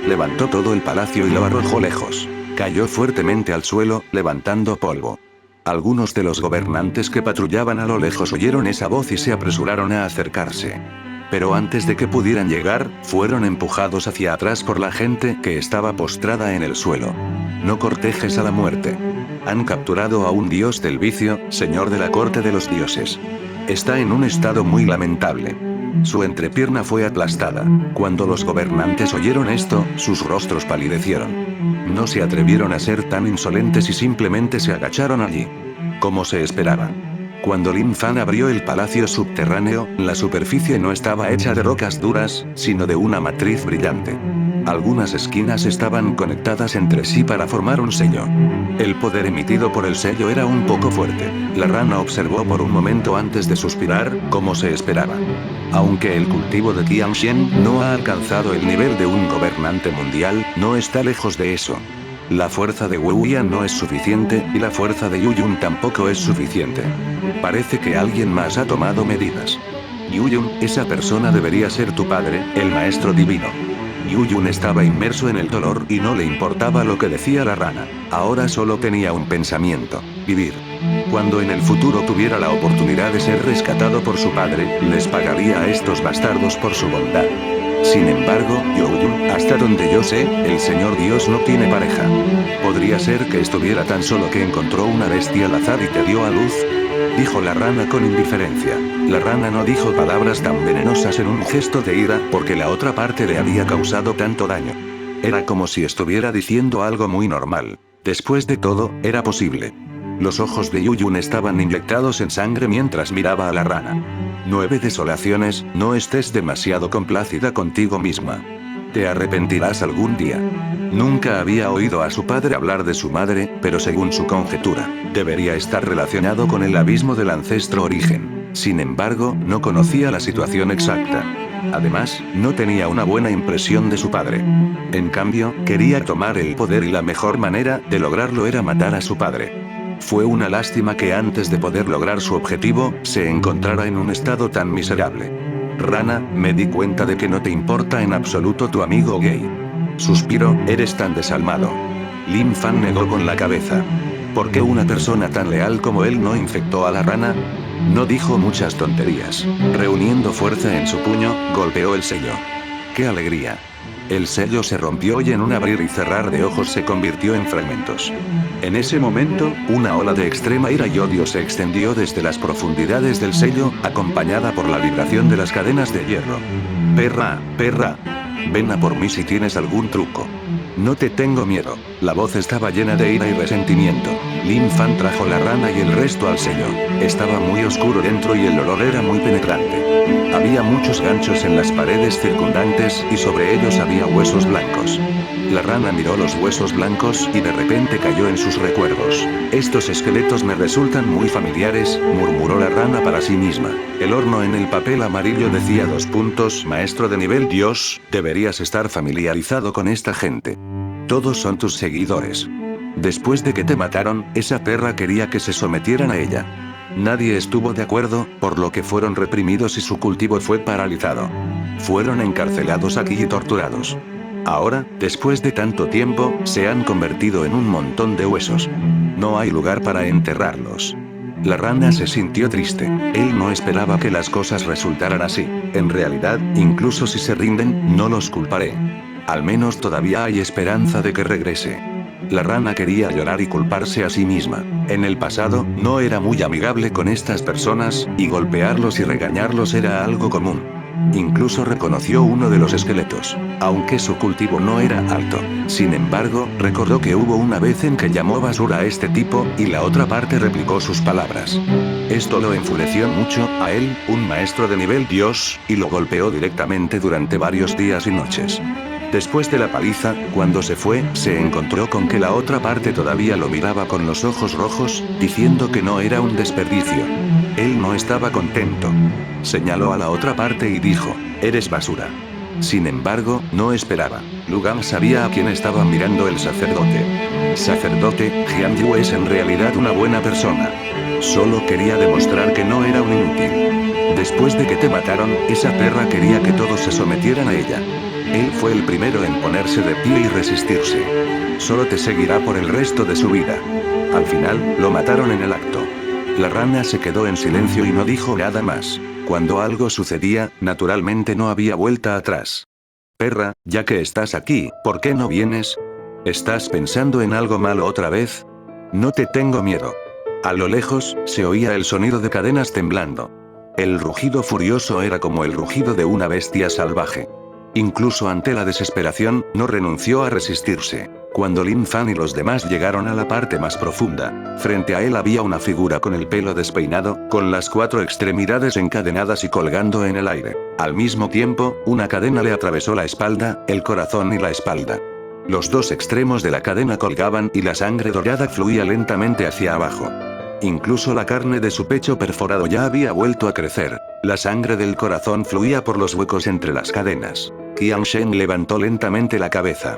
Levantó todo el palacio y lo arrojó lejos. Cayó fuertemente al suelo, levantando polvo. Algunos de los gobernantes que patrullaban a lo lejos oyeron esa voz y se apresuraron a acercarse. Pero antes de que pudieran llegar, fueron empujados hacia atrás por la gente que estaba postrada en el suelo. No cortejes a la muerte. Han capturado a un dios del vicio, señor de la corte de los dioses. Está en un estado muy lamentable. Su entrepierna fue aplastada. Cuando los gobernantes oyeron esto, sus rostros palidecieron. No se atrevieron a ser tan insolentes y simplemente se agacharon allí. Como se esperaba. Cuando Lin Fan abrió el palacio subterráneo, la superficie no estaba hecha de rocas duras, sino de una matriz brillante. Algunas esquinas estaban conectadas entre sí para formar un sello. El poder emitido por el sello era un poco fuerte. La rana observó por un momento antes de suspirar, como se esperaba. Aunque el cultivo de Tianxian no ha alcanzado el nivel de un gobernante mundial, no está lejos de eso. La fuerza de Wu Yan no es suficiente, y la fuerza de Yu Yun tampoco es suficiente. Parece que alguien más ha tomado medidas. Yu Yun, esa persona debería ser tu padre, el maestro divino. Yu Yun estaba inmerso en el dolor y no le importaba lo que decía la rana. Ahora solo tenía un pensamiento: vivir. Cuando en el futuro tuviera la oportunidad de ser rescatado por su padre, les pagaría a estos bastardos por su bondad. Sin embargo, Yu Yun, hasta donde yo sé, el señor Dios no tiene pareja. ¿Podría ser que estuviera tan solo que encontró una bestia al azar y te dio a luz? Dijo la rana con indiferencia. La rana no dijo palabras tan venenosas en un gesto de ira porque la otra parte le había causado tanto daño. Era como si estuviera diciendo algo muy normal. Después de todo, era posible. Los ojos de Yu Yun estaban inyectados en sangre mientras miraba a la rana. 9 desolaciones, no estés demasiado complacida contigo misma. Te arrepentirás algún día. Nunca había oído a su padre hablar de su madre, pero según su conjetura, debería estar relacionado con el abismo del ancestro origen. Sin embargo, no conocía la situación exacta. Además, no tenía una buena impresión de su padre. En cambio, quería tomar el poder y la mejor manera de lograrlo era matar a su padre. Fue una lástima que antes de poder lograr su objetivo, se encontrara en un estado tan miserable. Rana, me di cuenta de que no te importa en absoluto tu amigo gay. Suspiro, eres tan desalmado. Lin Fan negó con la cabeza. ¿Por qué una persona tan leal como él no infectó a la rana? No dijo muchas tonterías. Reuniendo fuerza en su puño, golpeó el sello. ¡Qué alegría! El sello se rompió y en un abrir y cerrar de ojos se convirtió en fragmentos. En ese momento, una ola de extrema ira y odio se extendió desde las profundidades del sello, acompañada por la vibración de las cadenas de hierro. Perra, perra. Ven a por mí si tienes algún truco. No te tengo miedo. La voz estaba llena de ira y resentimiento. Lin Fan trajo la rana y el resto al sello. Estaba muy oscuro dentro y el olor era muy penetrante. Había muchos ganchos en las paredes circundantes y sobre ellos había huesos blancos. La rana miró los huesos blancos y de repente cayó en sus recuerdos. Estos esqueletos me resultan muy familiares, murmuró la rana para sí misma. El horno en el papel amarillo decía : maestro de nivel Dios, deberías estar familiarizado con esta gente. Todos son tus seguidores. Después de que te mataron, esa perra quería que se sometieran a ella. Nadie estuvo de acuerdo, por lo que fueron reprimidos y su cultivo fue paralizado. Fueron encarcelados aquí y torturados. Ahora, después de tanto tiempo, se han convertido en un montón de huesos. No hay lugar para enterrarlos. La rana se sintió triste. Él no esperaba que las cosas resultaran así. En realidad, incluso si se rinden, no los culparé. Al menos todavía hay esperanza de que regrese. La rana quería llorar y culparse a sí misma. En el pasado, no era muy amigable con estas personas, y golpearlos y regañarlos era algo común. Incluso reconoció uno de los esqueletos, aunque su cultivo no era alto. Sin embargo, recordó que hubo una vez en que llamó basura a este tipo, y la otra parte replicó sus palabras. Esto lo enfureció mucho, a él, un maestro de nivel Dios, y lo golpeó directamente durante varios días y noches. Después de la paliza, cuando se fue, se encontró con que la otra parte todavía lo miraba con los ojos rojos, diciendo que no era un desperdicio. Él no estaba contento. Señaló a la otra parte y dijo: eres basura. Sin embargo, no esperaba. Lugan sabía a quién estaba mirando el sacerdote. Sacerdote, Jian Yu es en realidad una buena persona. Solo quería demostrar que no era un inútil. Después de que te mataron, esa perra quería que todos se sometieran a ella. Él fue el primero en ponerse de pie y resistirse. Solo te seguirá por el resto de su vida. Al final, lo mataron en el acto. La rana se quedó en silencio y no dijo nada más. Cuando algo sucedía, naturalmente no había vuelta atrás. Perra, ya que estás aquí, ¿por qué no vienes? ¿Estás pensando en algo malo otra vez? No te tengo miedo. A lo lejos, se oía el sonido de cadenas temblando. El rugido furioso era como el rugido de una bestia salvaje. Incluso ante la desesperación, no renunció a resistirse. Cuando Lin Fan y los demás llegaron a la parte más profunda, frente a él había una figura con el pelo despeinado, con las 4 extremidades encadenadas y colgando en el aire. Al mismo tiempo, una cadena le atravesó la espalda, el corazón y la espalda. Los 2 extremos de la cadena colgaban y la sangre dorada fluía lentamente hacia abajo. Incluso la carne de su pecho perforado ya había vuelto a crecer. La sangre del corazón fluía por los huecos entre las cadenas. Qian Shen levantó lentamente la cabeza.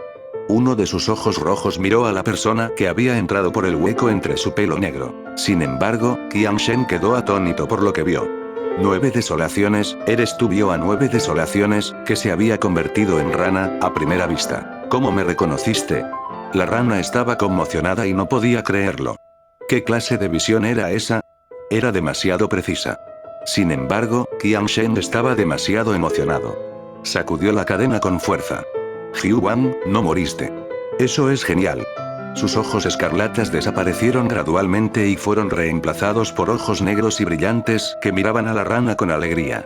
Uno de sus ojos rojos miró a la persona que había entrado por el hueco entre su pelo negro. Sin embargo, Qian Shen quedó atónito por lo que vio. 9 desolaciones, eres tú, vio a 9 desolaciones, que se había convertido en rana, a primera vista. ¿Cómo me reconociste? La rana estaba conmocionada y no podía creerlo. ¿Qué clase de visión era esa? Era demasiado precisa. Sin embargo, Qian Shen estaba demasiado emocionado. Sacudió la cadena con fuerza. Xiu Wang, no moriste. Eso es genial. Sus ojos escarlatas desaparecieron gradualmente y fueron reemplazados por ojos negros y brillantes que miraban a la rana con alegría.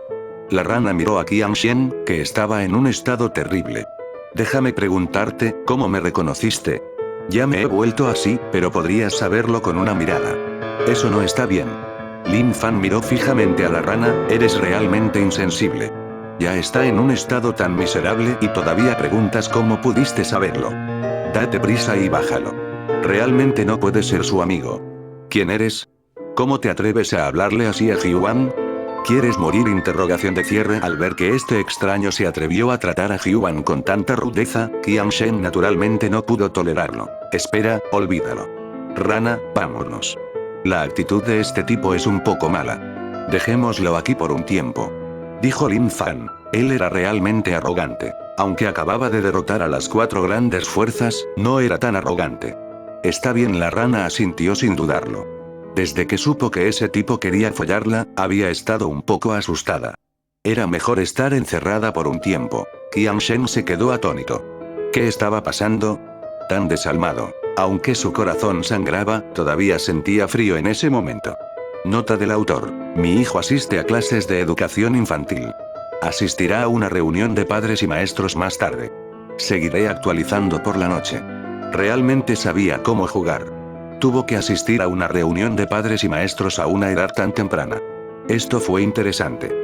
La rana miró a Qian Shen, que estaba en un estado terrible. Déjame preguntarte, ¿cómo me reconociste? Ya me he vuelto así, pero podrías saberlo con una mirada. Eso no está bien. Lin Fan miró fijamente a la rana, eres realmente insensible. Ya está en un estado tan miserable y todavía preguntas cómo pudiste saberlo. Date prisa y bájalo. Realmente no puedes ser su amigo. ¿Quién eres? ¿Cómo te atreves a hablarle así a Xiu Wang? ¿Quieres morir? Interrogación de cierre. Al ver que este extraño se atrevió a tratar a Xiu Wang con tanta rudeza, Qian Shen naturalmente no pudo tolerarlo. Espera, olvídalo. Rana, vámonos. La actitud de este tipo es un poco mala. Dejémoslo aquí por un tiempo. Dijo Lin Fan. Él era realmente arrogante. Aunque acababa de derrotar a las 4 grandes fuerzas, no era tan arrogante. Está bien, la rana asintió sin dudarlo. Desde que supo que ese tipo quería follarla, había estado un poco asustada. Era mejor estar encerrada por un tiempo. Qian Shen se quedó atónito. ¿Qué estaba pasando? Tan desalmado. Aunque su corazón sangraba, todavía sentía frío en ese momento. Nota del autor. Mi hijo asiste a clases de educación infantil. Asistirá a una reunión de padres y maestros más tarde. Seguiré actualizando por la noche. Realmente sabía cómo jugar. Tuvo que asistir a una reunión de padres y maestros a una edad tan temprana. Esto fue interesante.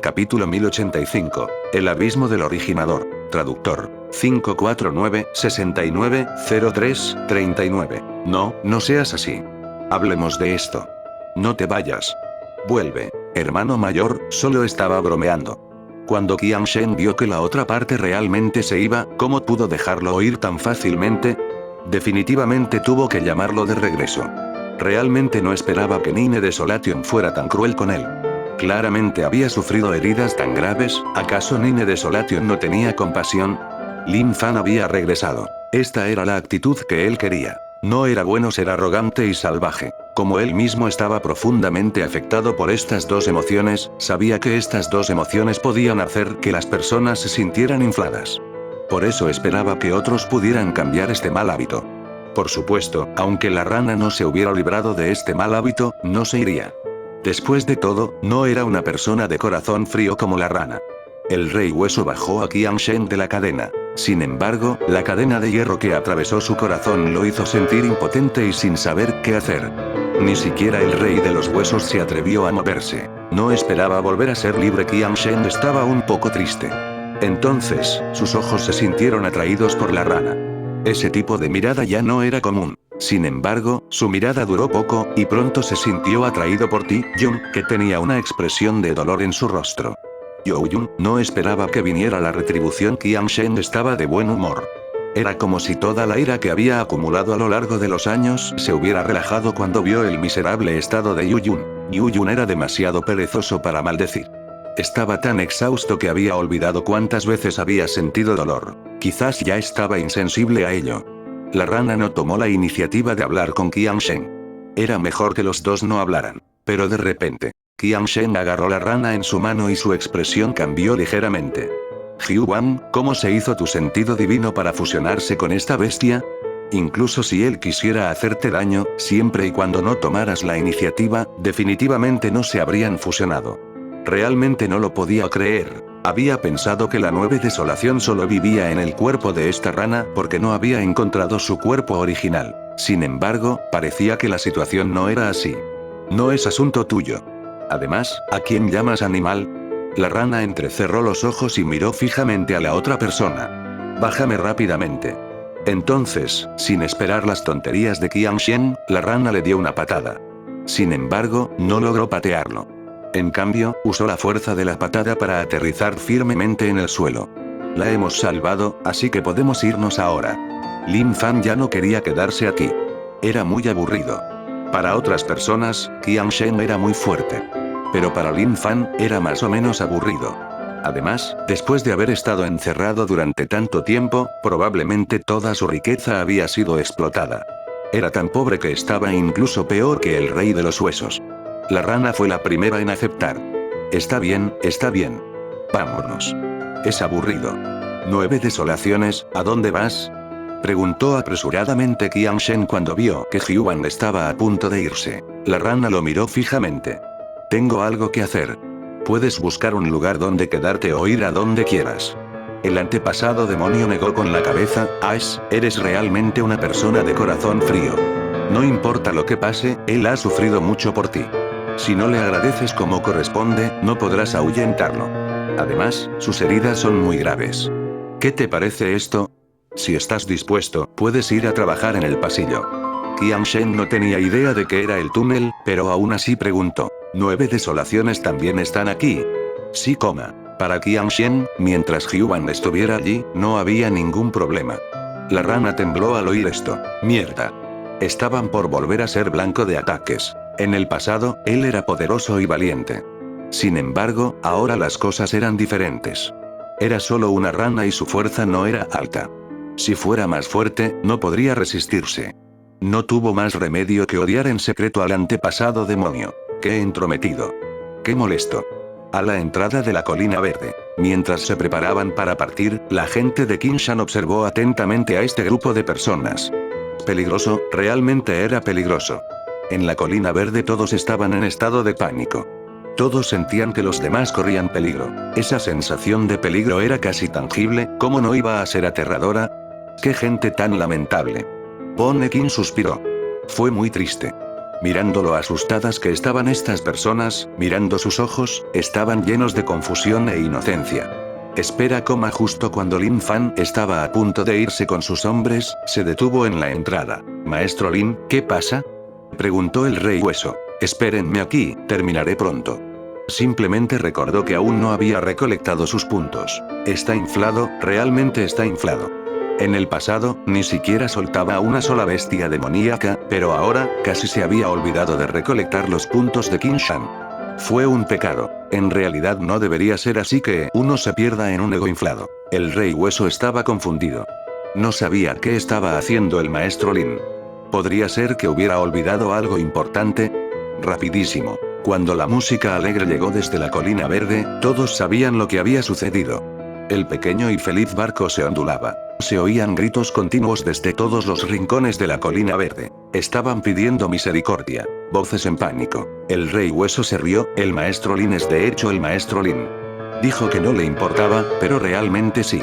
Capítulo 1085. El abismo del originador. Traductor. 549-69-03-39. No, no seas así. Hablemos de esto. No te vayas. Vuelve, hermano mayor, solo estaba bromeando. Cuando Qian Shen vio que la otra parte realmente se iba, ¿cómo pudo dejarlo oír tan fácilmente? Definitivamente tuvo que llamarlo de regreso. Realmente no esperaba que Nine Desolation fuera tan cruel con él. Claramente había sufrido heridas tan graves, ¿acaso Nine Desolation no tenía compasión? Lin Fan había regresado. Esta era la actitud que él quería. No era bueno ser arrogante y salvaje. Como él mismo estaba profundamente afectado por estas 2 emociones, sabía que estas 2 emociones podían hacer que las personas se sintieran infladas. Por eso esperaba que otros pudieran cambiar este mal hábito. Por supuesto, aunque la rana no se hubiera librado de este mal hábito, no se iría. Después de todo, no era una persona de corazón frío como la rana. El rey hueso bajó a Qian Shen de la cadena. Sin embargo, la cadena de hierro que atravesó su corazón lo hizo sentir impotente y sin saber qué hacer. Ni siquiera el rey de los huesos se atrevió a moverse. No esperaba volver a ser libre. Qian Shen estaba un poco triste. Entonces, sus ojos se sintieron atraídos por la rana. Ese tipo de mirada ya no era común. Sin embargo, su mirada duró poco, y pronto se sintió atraído por Ti Jun, que tenía una expresión de dolor en su rostro. Youyun no esperaba que viniera la retribución. Qian Shen estaba de buen humor. Era como si toda la ira que había acumulado a lo largo de los años se hubiera relajado cuando vio el miserable estado de Youyun. Youyun era demasiado perezoso para maldecir. Estaba tan exhausto que había olvidado cuántas veces había sentido dolor. Quizás ya estaba insensible a ello. La rana no tomó la iniciativa de hablar con Qian Shen. Era mejor que los 2 no hablaran. Pero de repente, Qian Shen agarró la rana en su mano y su expresión cambió ligeramente. Xiu Wang, ¿cómo se hizo tu sentido divino para fusionarse con esta bestia? Incluso si él quisiera hacerte daño, siempre y cuando no tomaras la iniciativa, definitivamente no se habrían fusionado. Realmente no lo podía creer. Había pensado que la 9 desolación solo vivía en el cuerpo de esta rana porque no había encontrado su cuerpo original. Sin embargo, parecía que la situación no era así. No es asunto tuyo. Además, ¿a quién llamas animal? La rana entrecerró los ojos y miró fijamente a la otra persona. Bájame rápidamente. Entonces, sin esperar las tonterías de Qian Shen, la rana le dio una patada. Sin embargo, no logró patearlo. En cambio, usó la fuerza de la patada para aterrizar firmemente en el suelo. La hemos salvado, así que podemos irnos ahora. Lin Fan ya no quería quedarse aquí. Era muy aburrido. Para otras personas, Qian Shen era muy fuerte. Pero para Lin Fan, era más o menos aburrido. Además, después de haber estado encerrado durante tanto tiempo, probablemente toda su riqueza había sido explotada. Era tan pobre que estaba incluso peor que el rey de los huesos. La rana fue la primera en aceptar. Está bien, está bien. Vámonos. Es aburrido. 9 desolaciones, ¿a dónde vas? Preguntó apresuradamente Qian Shen cuando vio que Hyuan estaba a punto de irse. La rana lo miró fijamente. Tengo algo que hacer. Puedes buscar un lugar donde quedarte o ir a donde quieras. El antepasado demonio negó con la cabeza. Ash, eres realmente una persona de corazón frío. No importa lo que pase, él ha sufrido mucho por ti. Si no le agradeces como corresponde, no podrás ahuyentarlo. Además, sus heridas son muy graves. ¿Qué te parece esto? Si estás dispuesto, puedes ir a trabajar en el pasillo. Qian Shen no tenía idea de qué era el túnel, pero aún así preguntó. 9 desolaciones también están aquí. Sí, coma. Para Qian Shen, mientras Hyuan estuviera allí, no había ningún problema. La rana tembló al oír esto. Mierda. Estaban por volver a ser blanco de ataques. En el pasado, él era poderoso y valiente. Sin embargo, ahora las cosas eran diferentes. Era solo una rana y su fuerza no era alta. Si fuera más fuerte, no podría resistirse. No tuvo más remedio que odiar en secreto al antepasado demonio. ¡Qué entrometido! ¡Qué molesto! A la entrada de la colina verde, mientras se preparaban para partir, la gente de Qingshan observó atentamente a este grupo de personas. Peligroso, realmente era peligroso. En la colina verde todos estaban en estado de pánico. Todos sentían que los demás corrían peligro. Esa sensación de peligro era casi tangible, ¿cómo no iba a ser aterradora? ¡Qué gente tan lamentable! Bonne Qin suspiró. Fue muy triste. Mirando lo asustadas que estaban estas personas, mirando sus ojos, estaban llenos de confusión e inocencia. Espera, justo cuando Lin Fan estaba a punto de irse con sus hombres, se detuvo en la entrada. Maestro Lin, ¿qué pasa? Preguntó el rey hueso. Espérenme aquí, terminaré pronto. Simplemente recordó que aún no había recolectado sus puntos. Está inflado, realmente está inflado. En el pasado, ni siquiera soltaba a una sola bestia demoníaca, pero ahora, casi se había olvidado de recolectar los puntos de Qingshan. Fue un pecado. En realidad no debería ser así que uno se pierda en un ego inflado. El rey hueso estaba confundido. No sabía qué estaba haciendo el maestro Lin. ¿Podría ser que hubiera olvidado algo importante? Rapidísimo. Cuando la música alegre llegó desde la colina verde, todos sabían lo que había sucedido. El pequeño y feliz barco se ondulaba. Se oían gritos continuos desde todos los rincones de la colina verde. Estaban pidiendo misericordia. Voces en pánico. El rey hueso se rió. El maestro Lin es de hecho el maestro Lin. Dijo que no le importaba, pero realmente sí.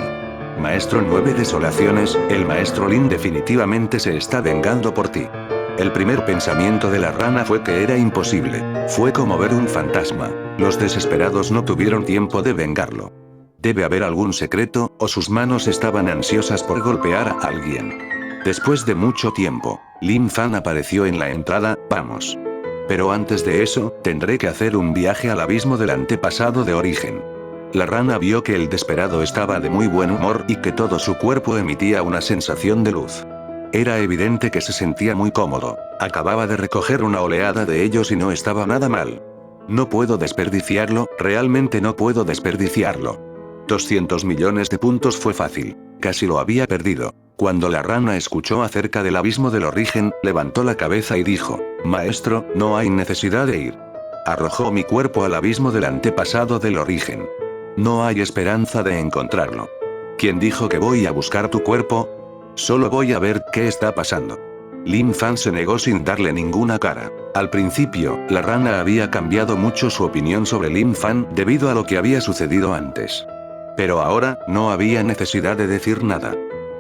Maestro 9 desolaciones, el maestro Lin definitivamente se está vengando por ti. El primer pensamiento de la rana fue que era imposible. Fue como ver un fantasma. Los desesperados no tuvieron tiempo de vengarlo. Debe haber algún secreto, o sus manos estaban ansiosas por golpear a alguien. Después de mucho tiempo, Lin Fan apareció en la entrada. Vamos. Pero antes de eso, tendré que hacer un viaje al abismo del antepasado de origen. La rana vio que el desesperado estaba de muy buen humor y que todo su cuerpo emitía una sensación de luz. Era evidente que se sentía muy cómodo. Acababa de recoger una oleada de ellos y no estaba nada mal. No puedo desperdiciarlo, realmente no puedo desperdiciarlo. 200 millones de puntos fue fácil. Casi lo había perdido. Cuando la rana escuchó acerca del abismo del origen, levantó la cabeza y dijo, Maestro, no hay necesidad de ir. Arrojó mi cuerpo al abismo del antepasado del origen. No hay esperanza de encontrarlo. ¿Quién dijo que voy a buscar tu cuerpo? Solo voy a ver qué está pasando. Lin Fan se negó sin darle ninguna cara. Al principio, la rana había cambiado mucho su opinión sobre Lin Fan debido a lo que había sucedido antes. Pero ahora, no había necesidad de decir nada.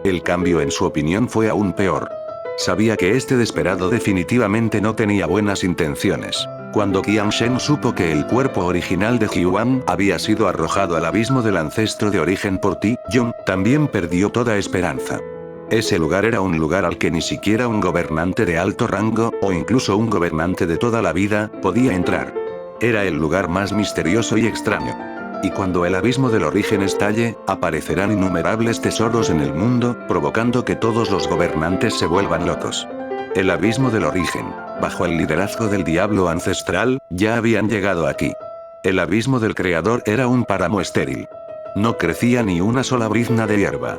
El cambio en su opinión fue aún peor. Sabía que este desesperado definitivamente no tenía buenas intenciones. Cuando Qian Shen supo que el cuerpo original de Huan había sido arrojado al abismo del ancestro de origen por Ti Jong, también perdió toda esperanza. Ese lugar era un lugar al que ni siquiera un gobernante de alto rango, o incluso un gobernante de toda la vida, podía entrar. Era el lugar más misterioso y extraño. Y cuando el abismo del origen estalle, aparecerán innumerables tesoros en el mundo, provocando que todos los gobernantes se vuelvan locos. El abismo del origen, bajo el liderazgo del diablo ancestral, ya habían llegado aquí. El abismo del creador era un páramo estéril. No crecía ni una sola brizna de hierba.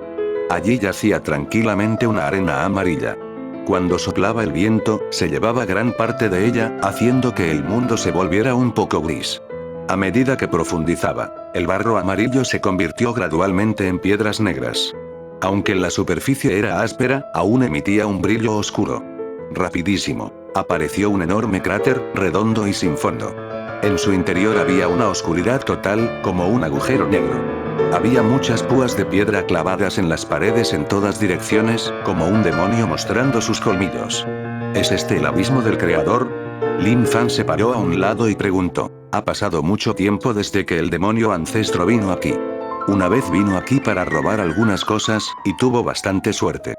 Allí yacía tranquilamente una arena amarilla. Cuando soplaba el viento, se llevaba gran parte de ella, haciendo que el mundo se volviera un poco gris. A medida que profundizaba, el barro amarillo se convirtió gradualmente en piedras negras. Aunque la superficie era áspera, aún emitía un brillo oscuro. Rapidísimo, apareció un enorme cráter, redondo y sin fondo. En su interior había una oscuridad total, como un agujero negro. Había muchas púas de piedra clavadas en las paredes en todas direcciones, como un demonio mostrando sus colmillos. ¿Es este el abismo del creador? Lin Fan se paró a un lado y preguntó. Ha pasado mucho tiempo desde que el demonio ancestro vino aquí. Una vez vino aquí para robar algunas cosas, y tuvo bastante suerte.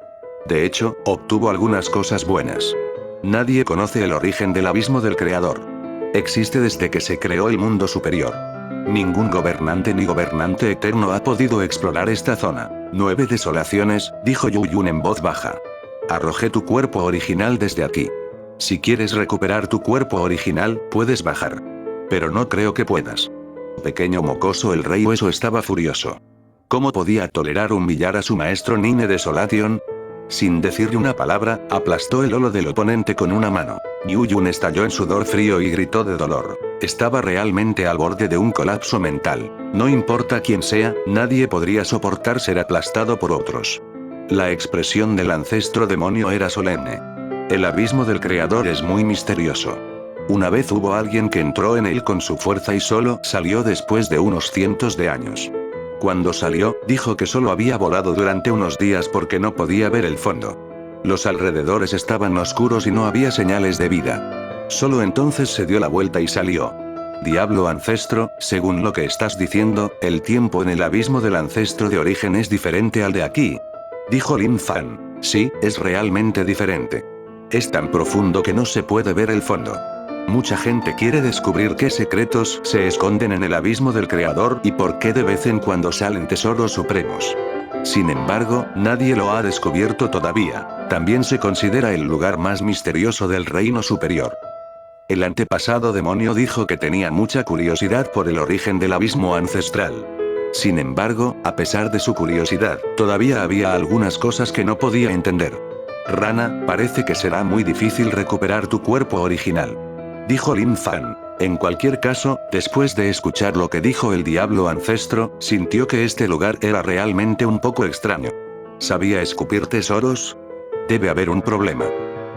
De hecho, obtuvo algunas cosas buenas. Nadie conoce el origen del abismo del creador. Existe desde que se creó el mundo superior. Ningún gobernante ni gobernante eterno ha podido explorar esta zona. 9 desolaciones, dijo Yu Yun en voz baja. Arrojé tu cuerpo original desde aquí. Si quieres recuperar tu cuerpo original, puedes bajar. Pero no creo que puedas. Pequeño mocoso, el rey Hueso estaba furioso. ¿Cómo podía tolerar humillar a su maestro Nine Desolation? Sin decirle una palabra, aplastó el holo del oponente con una mano. Yu Yun estalló en sudor frío y gritó de dolor. Estaba realmente al borde de un colapso mental. No importa quién sea, nadie podría soportar ser aplastado por otros. La expresión del ancestro demonio era solemne. El abismo del creador es muy misterioso. Una vez hubo alguien que entró en él con su fuerza y solo salió después de unos cientos de años. Cuando salió, dijo que solo había volado durante unos días porque no podía ver el fondo. Los alrededores estaban oscuros y no había señales de vida. Solo entonces se dio la vuelta y salió. Diablo ancestro, según lo que estás diciendo, el tiempo en el abismo del ancestro de origen es diferente al de aquí. Dijo Lin Fan. Sí, es realmente diferente. Es tan profundo que no se puede ver el fondo. Mucha gente quiere descubrir qué secretos se esconden en el abismo del creador y por qué de vez en cuando salen tesoros supremos. Sin embargo, nadie lo ha descubierto todavía. También se considera el lugar más misterioso del reino superior. El antepasado demonio dijo que tenía mucha curiosidad por el origen del abismo ancestral. Sin embargo, a pesar de su curiosidad, todavía había algunas cosas que no podía entender. Rana, parece que será muy difícil recuperar tu cuerpo original. Dijo Lin Fan. En cualquier caso, después de escuchar lo que dijo el diablo ancestro, sintió que este lugar era realmente un poco extraño. ¿Sabía escupir tesoros? Debe haber un problema.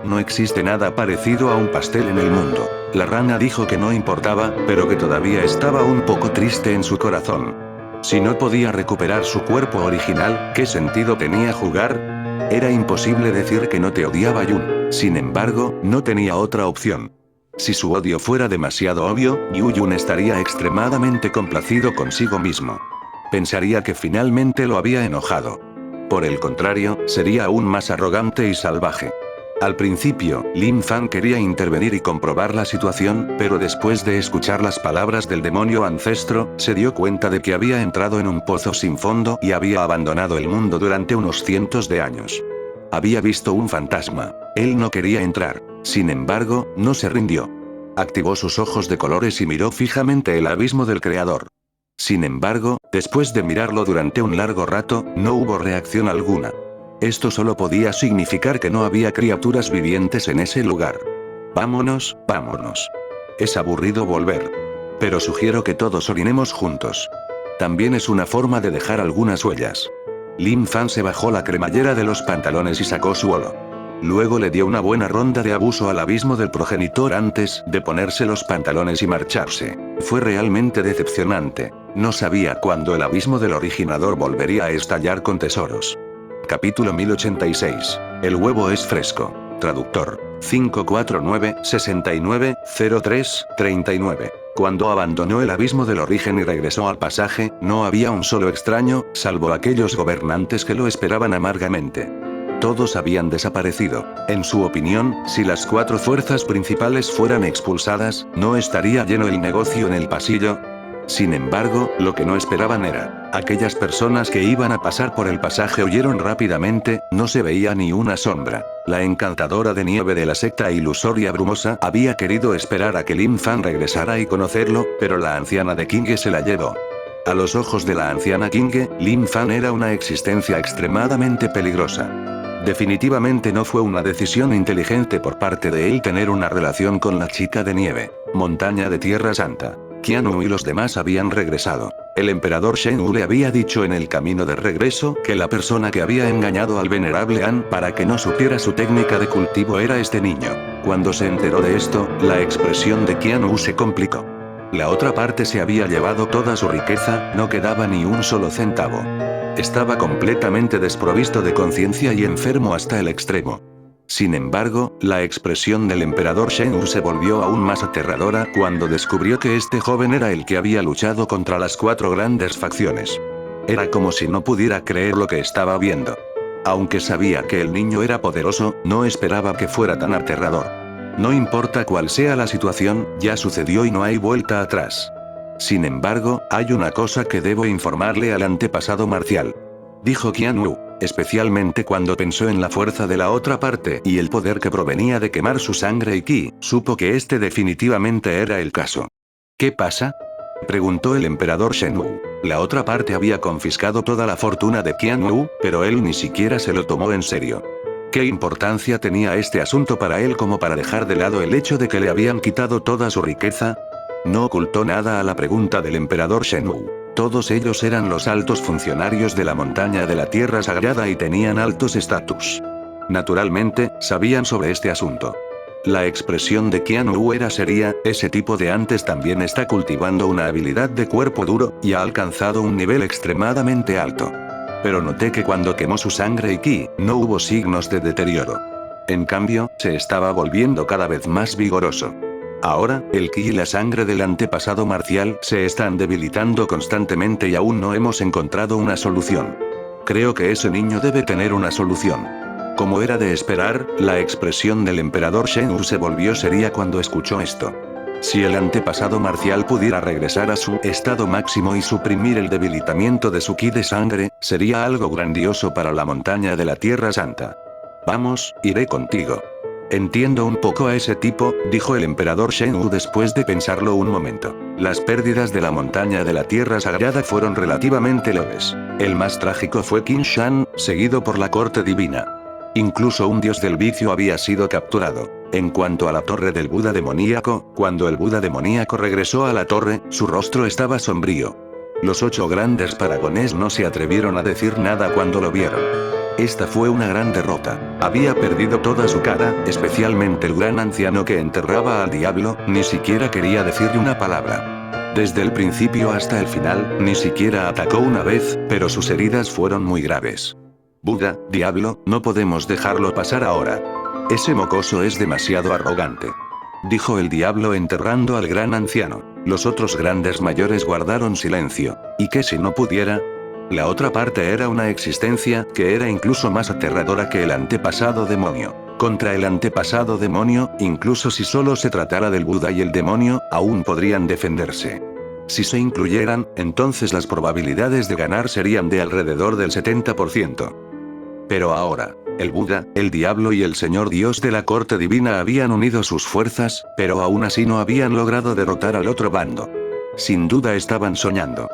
No existe nada parecido a un pastel en el mundo. La rana dijo que no importaba, pero que todavía estaba un poco triste en su corazón. Si no podía recuperar su cuerpo original, ¿qué sentido tenía jugar? Era imposible decir que no te odiaba Yun. Sin embargo, no tenía otra opción. Si su odio fuera demasiado obvio, Yu Yun estaría extremadamente complacido consigo mismo. Pensaría que finalmente lo había enojado. Por el contrario, sería aún más arrogante y salvaje. Al principio, Lin Fan quería intervenir y comprobar la situación, pero después de escuchar las palabras del demonio ancestro, se dio cuenta de que había entrado en un pozo sin fondo y había abandonado el mundo durante unos cientos de años. Había visto un fantasma. Él no quería entrar. Sin embargo, no se rindió. Activó sus ojos de colores y miró fijamente el abismo del creador. Sin embargo, después de mirarlo durante un largo rato, no hubo reacción alguna. Esto solo podía significar que no había criaturas vivientes en ese lugar. Vámonos, vámonos. Es aburrido volver. Pero sugiero que todos orinemos juntos. También es una forma de dejar algunas huellas. Lin Fan se bajó la cremallera de los pantalones y sacó su holo. Luego le dio una buena ronda de abuso al abismo del progenitor antes de ponerse los pantalones y marcharse. Fue realmente decepcionante. No sabía cuándo el abismo del originador volvería a estallar con tesoros. Capítulo 1086. El huevo es fresco. Traductor. 549-69-03-39. Cuando abandonó el abismo del origen y regresó al pasaje, no había un solo extraño, salvo aquellos gobernantes que lo esperaban amargamente. Todos habían desaparecido. En su opinión, si las 4 fuerzas principales fueran expulsadas, ¿no estaría lleno el negocio en el pasillo? Sin embargo, lo que no esperaban era, aquellas personas que iban a pasar por el pasaje huyeron rápidamente, no se veía ni una sombra. La encantadora de nieve de la secta ilusoria brumosa había querido esperar a que Lin Fan regresara y conocerlo, pero la anciana de Qinghe se la llevó. A los ojos de la anciana Qinghe, Lin Fan era una existencia extremadamente peligrosa. Definitivamente no fue una decisión inteligente por parte de él tener una relación con la chica de nieve. Montaña de Tierra Santa. Qian Wu y los demás habían regresado. El emperador Shen Wu le había dicho en el camino de regreso que la persona que había engañado al venerable An para que no supiera su técnica de cultivo era este niño. Cuando se enteró de esto, la expresión de Qian Wu se complicó. La otra parte se había llevado toda su riqueza, no quedaba ni un solo centavo. Estaba completamente desprovisto de conciencia y enfermo hasta el extremo. Sin embargo, la expresión del emperador Shen Wu se volvió aún más aterradora cuando descubrió que este joven era el que había luchado contra las 4 grandes facciones. Era como si no pudiera creer lo que estaba viendo. Aunque sabía que el niño era poderoso, no esperaba que fuera tan aterrador. No importa cuál sea la situación, ya sucedió y no hay vuelta atrás. Sin embargo, hay una cosa que debo informarle al antepasado marcial. Dijo Qian Wu, especialmente cuando pensó en la fuerza de la otra parte y el poder que provenía de quemar su sangre y ki, supo que este definitivamente era el caso. ¿Qué pasa?, preguntó el emperador Shen Wu. La otra parte había confiscado toda la fortuna de Qian Wu, pero él ni siquiera se lo tomó en serio. ¿Qué importancia tenía este asunto para él como para dejar de lado el hecho de que le habían quitado toda su riqueza? No ocultó nada a la pregunta del emperador Shen Wu. Todos ellos eran los altos funcionarios de la montaña de la Tierra Sagrada y tenían altos estatus. Naturalmente, sabían sobre este asunto. La expresión de Qian Wu era seria, ese tipo de antes también está cultivando una habilidad de cuerpo duro, y ha alcanzado un nivel extremadamente alto. Pero noté que cuando quemó su sangre y ki, no hubo signos de deterioro. En cambio, se estaba volviendo cada vez más vigoroso. Ahora, el ki y la sangre del antepasado marcial se están debilitando constantemente y aún no hemos encontrado una solución. Creo que ese niño debe tener una solución. Como era de esperar, la expresión del emperador Shen Wu se volvió seria cuando escuchó esto. Si el antepasado marcial pudiera regresar a su estado máximo y suprimir el debilitamiento de su ki de sangre, sería algo grandioso para la montaña de la Tierra Santa. Vamos, iré contigo. Entiendo un poco a ese tipo, dijo el emperador Shen Wu después de pensarlo un momento. Las pérdidas de la montaña de la Tierra Sagrada fueron relativamente leves. El más trágico fue Qin Shan, seguido por la corte divina. Incluso un dios del vicio había sido capturado. En cuanto a la torre del Buda demoníaco, cuando el Buda demoníaco regresó a la torre, su rostro estaba sombrío. Los 8 grandes paragones no se atrevieron a decir nada cuando lo vieron. Esta fue una gran derrota. Había perdido toda su cara, especialmente el gran anciano que enterraba al diablo, ni siquiera quería decirle una palabra. Desde el principio hasta el final, ni siquiera atacó una vez, pero sus heridas fueron muy graves. Buda, diablo, no podemos dejarlo pasar ahora. Ese mocoso es demasiado arrogante. Dijo el diablo enterrando al gran anciano. Los otros grandes mayores guardaron silencio. ¿Y qué si no pudiera? La otra parte era una existencia que era incluso más aterradora que el antepasado demonio. Contra el antepasado demonio, incluso si solo se tratara del Buda y el demonio, aún podrían defenderse. Si se incluyeran, entonces las probabilidades de ganar serían de alrededor del 70%. Pero ahora, el Buda, el diablo y el señor Dios de la corte divina habían unido sus fuerzas, pero aún así no habían logrado derrotar al otro bando. Sin duda estaban soñando.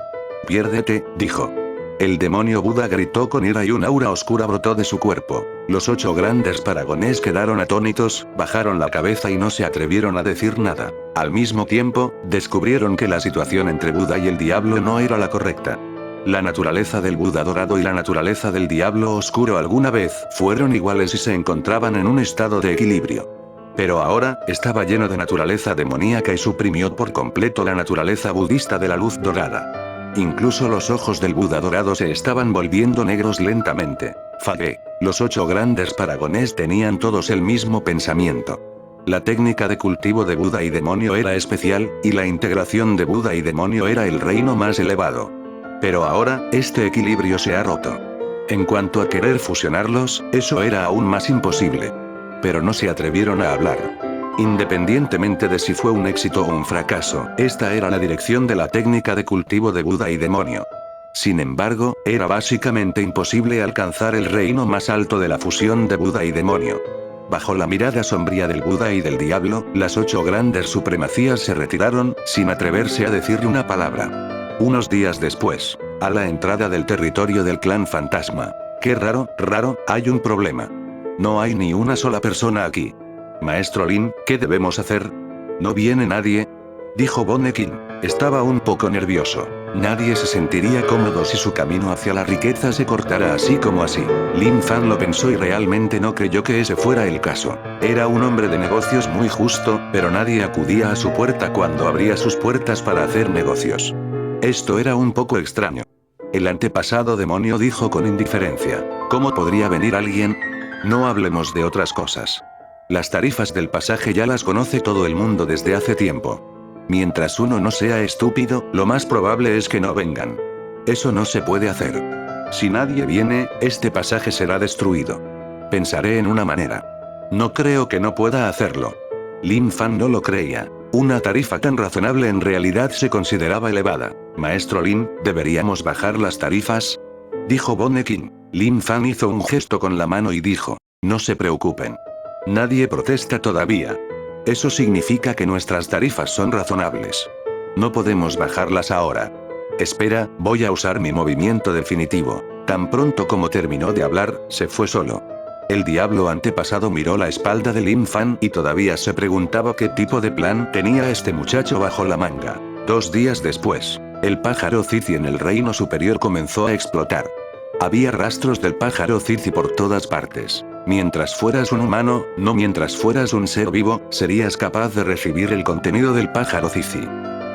«Piérdete», dijo. El demonio Buda gritó con ira y un aura oscura brotó de su cuerpo. Los 8 grandes paragones quedaron atónitos, bajaron la cabeza y no se atrevieron a decir nada. Al mismo tiempo, descubrieron que la situación entre Buda y el diablo no era la correcta. La naturaleza del Buda dorado y la naturaleza del diablo oscuro alguna vez fueron iguales y se encontraban en un estado de equilibrio. Pero ahora, estaba lleno de naturaleza demoníaca y suprimió por completo la naturaleza budista de la luz dorada. Incluso los ojos del Buda dorado se estaban volviendo negros lentamente. Fage. Los 8 grandes paragones tenían todos el mismo pensamiento. La técnica de cultivo de Buda y demonio era especial, y la integración de Buda y demonio era el reino más elevado. Pero ahora, este equilibrio se ha roto. En cuanto a querer fusionarlos, eso era aún más imposible. Pero no se atrevieron a hablar. Independientemente de si fue un éxito o un fracaso, esta era la dirección de la técnica de cultivo de Buda y demonio. Sin embargo, era básicamente imposible alcanzar el reino más alto de la fusión de Buda y demonio. Bajo la mirada sombría del Buda y del diablo, las 8 grandes supremacías se retiraron, sin atreverse a decirle una palabra. Unos días después, a la entrada del territorio del clan fantasma. Qué raro, hay un problema. No hay ni una sola persona aquí. Maestro Lin, ¿qué debemos hacer? ¿No viene nadie? Dijo Bonekin. Estaba un poco nervioso. Nadie se sentiría cómodo si su camino hacia la riqueza se cortara así como así. Lin Fan lo pensó y realmente no creyó que ese fuera el caso. Era un hombre de negocios muy justo, pero nadie acudía a su puerta cuando abría sus puertas para hacer negocios. Esto era un poco extraño. El antepasado demonio dijo con indiferencia. ¿Cómo podría venir alguien? No hablemos de otras cosas. Las tarifas del pasaje ya las conoce todo el mundo desde hace tiempo. Mientras uno no sea estúpido, lo más probable es que no vengan. Eso no se puede hacer. Si nadie viene, este pasaje será destruido. Pensaré en una manera. No creo que no pueda hacerlo. Lin Fan no lo creía. Una tarifa tan razonable en realidad se consideraba elevada. Maestro Lin, ¿deberíamos bajar las tarifas? Dijo Bonekin. Lin Fan hizo un gesto con la mano y dijo. No se preocupen. Nadie protesta todavía. Eso significa que nuestras tarifas son razonables. No podemos bajarlas ahora. Espera, voy a usar mi movimiento definitivo. Tan pronto como terminó de hablar, se fue solo. El diablo antepasado miró la espalda de Lin Fan y todavía se preguntaba qué tipo de plan tenía este muchacho bajo la manga. 2 días después, el pájaro Zizi en el reino superior comenzó a explotar. Había rastros del pájaro Zizi por todas partes. Mientras fueras un humano, no mientras fueras un ser vivo, serías capaz de recibir el contenido del pájaro Zizi.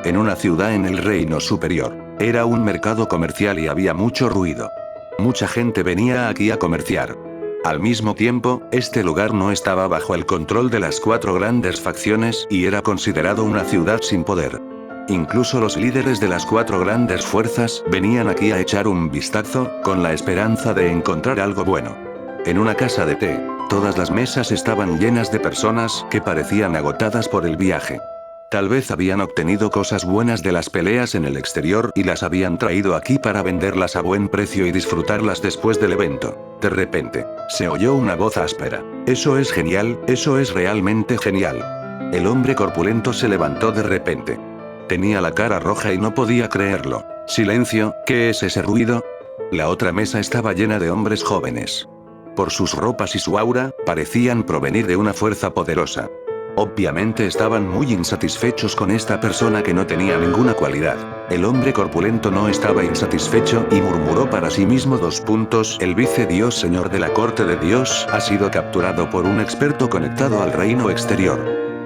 En una ciudad en el reino superior, era un mercado comercial y había mucho ruido. Mucha gente venía aquí a comerciar. Al mismo tiempo, este lugar no estaba bajo el control de las 4 grandes facciones y era considerado una ciudad sin poder. Incluso los líderes de las 4 grandes fuerzas venían aquí a echar un vistazo, con la esperanza de encontrar algo bueno. En una casa de té, todas las mesas estaban llenas de personas que parecían agotadas por el viaje. Tal vez habían obtenido cosas buenas de las peleas en el exterior y las habían traído aquí para venderlas a buen precio y disfrutarlas después del evento. De repente, se oyó una voz áspera. Eso es genial, eso es realmente genial. El hombre corpulento se levantó de repente. Tenía la cara roja y no podía creerlo. Silencio, ¿qué es ese ruido? La otra mesa estaba llena de hombres jóvenes. Por sus ropas y su aura, parecían provenir de una fuerza poderosa. Obviamente estaban muy insatisfechos con esta persona que no tenía ninguna cualidad. El hombre corpulento no estaba insatisfecho y murmuró para sí mismo: el vice-dios señor de la corte de Dios ha sido capturado por un experto conectado al reino exterior.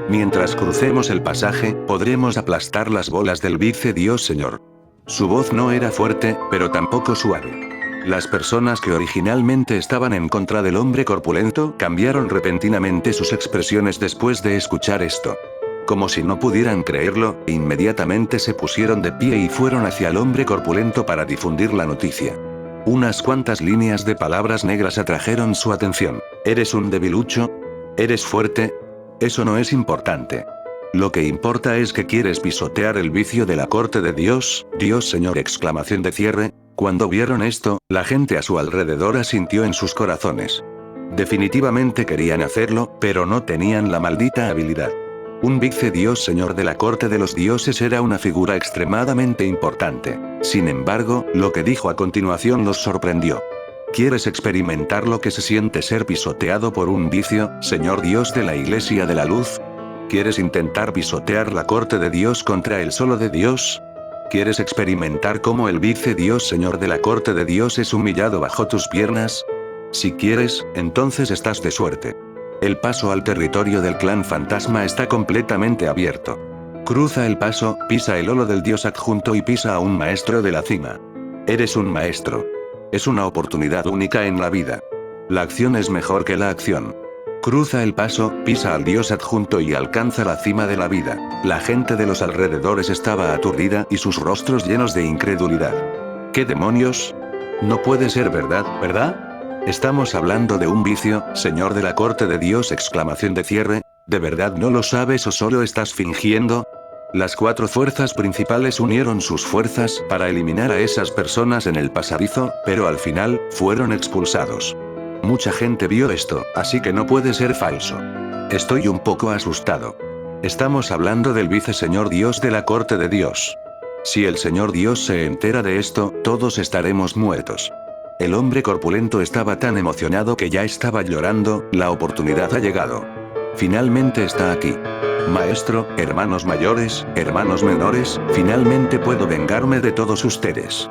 Mientras crucemos el pasaje, podremos aplastar las bolas del vice-dios señor. Su voz no era fuerte, pero tampoco suave. Las personas que originalmente estaban en contra del hombre corpulento cambiaron repentinamente sus expresiones después de escuchar esto. Como si no pudieran creerlo, inmediatamente se pusieron de pie y fueron hacia el hombre corpulento para difundir la noticia. Unas cuantas líneas de palabras negras atrajeron su atención. ¿Eres un debilucho? ¿Eres fuerte? Eso no es importante. Lo que importa es que quieres pisotear el vicio de la corte de Dios, Dios señor! Exclamación de cierre. Cuando vieron esto, la gente a su alrededor asintió en sus corazones. Definitivamente querían hacerlo, pero no tenían la maldita habilidad. Un vice-dios señor de la corte de los dioses era una figura extremadamente importante. Sin embargo, lo que dijo a continuación los sorprendió. ¿Quieres experimentar lo que se siente ser pisoteado por un vicio, señor Dios de la Iglesia de la Luz? ¿Quieres intentar pisotear la corte de Dios contra el solo de Dios? ¿Quieres experimentar cómo el vice-dios señor de la corte de Dios es humillado bajo tus piernas? Si quieres, entonces estás de suerte. El paso al territorio del clan fantasma está completamente abierto. Cruza el paso, pisa el holo del dios adjunto y pisa a un maestro de la cima. Eres un maestro. Es una oportunidad única en la vida. La acción es mejor que la acción. Cruza el paso, pisa al dios adjunto y alcanza la cima de la vida. La gente de los alrededores estaba aturdida y sus rostros llenos de incredulidad. ¿Qué demonios? No puede ser verdad, ¿verdad? Estamos hablando de un vicio, señor de la corte de Dios! Exclamación de cierre. ¿De verdad no lo sabes o solo estás fingiendo? Las 4 fuerzas principales unieron sus fuerzas para eliminar a esas personas en el pasadizo, pero al final, fueron expulsados. Mucha gente vio esto, así que no puede ser falso. Estoy un poco asustado. Estamos hablando del viceseñor Dios de la corte de Dios. Si el señor Dios se entera de esto, todos estaremos muertos. El hombre corpulento estaba tan emocionado que ya estaba llorando. La oportunidad ha llegado. Finalmente está aquí. Maestro, hermanos mayores, hermanos menores, finalmente puedo vengarme de todos ustedes.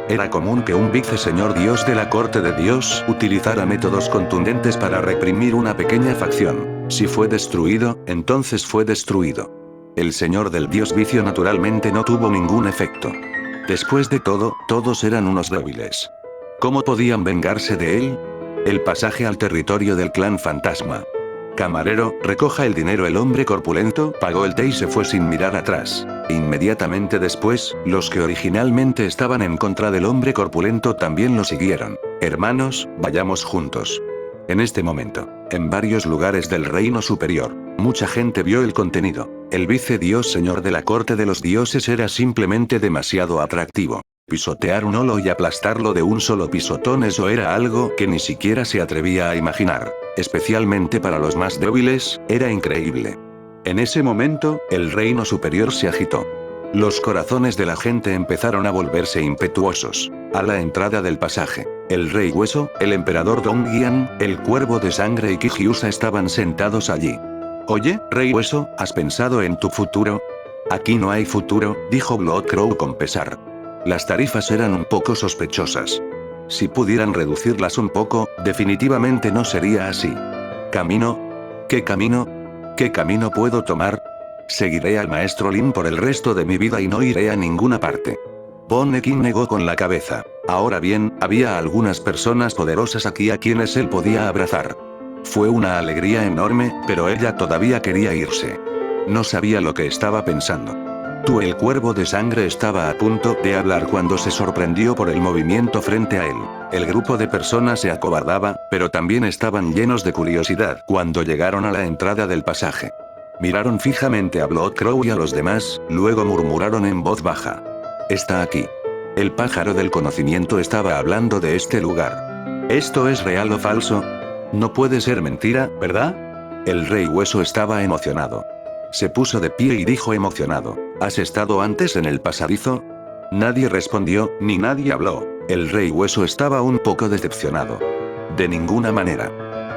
Era común que un viceseñor Dios de la corte de Dios utilizara métodos contundentes para reprimir una pequeña facción. Si fue destruido, entonces fue destruido. El señor del dios vicio naturalmente no tuvo ningún efecto. Después de todo, todos eran unos débiles. ¿Cómo podían vengarse de él? El pasaje al territorio del clan fantasma. Camarero, recoja el dinero. El hombre corpulento pagó el té y se fue sin mirar atrás. Inmediatamente después, los que originalmente estaban en contra del hombre corpulento también lo siguieron. Hermanos, vayamos juntos. En este momento, en varios lugares del reino superior, mucha gente vio el contenido. El vice-dios señor de la corte de los dioses era simplemente demasiado atractivo. Pisotear un holo y aplastarlo de un solo pisotón, eso era algo que ni siquiera se atrevía a imaginar. Especialmente para los más débiles, era increíble. En ese momento, el reino superior se agitó. Los corazones de la gente empezaron a volverse impetuosos. A la entrada del pasaje, el rey Hueso, el emperador Dongyan, el cuervo de sangre y Kijiusa estaban sentados allí. Oye, rey Hueso, ¿has pensado en tu futuro? Aquí no hay futuro, dijo Blood Crow con pesar. Las tarifas eran un poco sospechosas. Si pudieran reducirlas un poco, definitivamente no sería así. ¿Camino? ¿Qué camino? ¿Qué camino puedo tomar? Seguiré al maestro Lin por el resto de mi vida y no iré a ninguna parte. Bonekin negó con la cabeza. Ahora bien, había algunas personas poderosas aquí a quienes él podía abrazar. Fue una alegría enorme, pero ella todavía quería irse. No sabía lo que estaba pensando. El cuervo de sangre estaba a punto de hablar cuando se sorprendió por el movimiento frente a él. El grupo de personas se acobardaba, pero también estaban llenos de curiosidad cuando llegaron a la entrada del pasaje. Miraron fijamente a Blood Crow y a los demás, luego murmuraron en voz baja. Está aquí. El pájaro del conocimiento estaba hablando de este lugar. ¿Esto es real o falso? No puede ser mentira, ¿verdad? El rey Hueso estaba emocionado. Se puso de pie y dijo emocionado. ¿Has estado antes en el pasadizo? Nadie respondió, ni nadie habló. El rey Hueso estaba un poco decepcionado. De ninguna manera.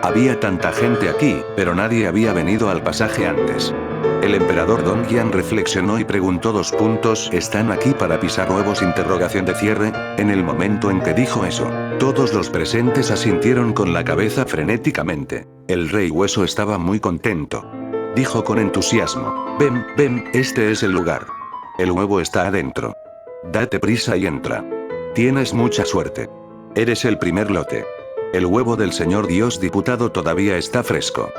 Había tanta gente aquí, pero nadie había venido al pasaje antes. El emperador Dongyan reflexionó y preguntó ¿Están aquí para pisar huevos? Interrogación de cierre. En el momento en que dijo eso, todos los presentes asintieron con la cabeza frenéticamente. El rey Hueso estaba muy contento. Dijo con entusiasmo. Ven, este es el lugar. El huevo está adentro. Date prisa y entra. Tienes mucha suerte. Eres el primer lote. El huevo del señor Dios diputado todavía está fresco.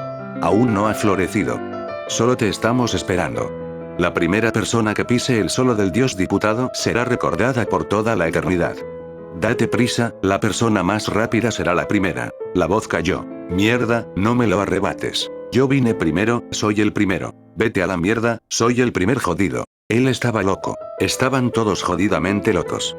Aún no ha florecido. Solo te estamos esperando. La primera persona que pise el solo del Dios diputado será recordada por toda la eternidad. Date prisa, la persona más rápida será la primera. La voz cayó. Mierda, no me lo arrebates. Yo vine primero, soy el primero. Vete a la mierda, soy el primer jodido. Él estaba loco. Estaban todos jodidamente locos.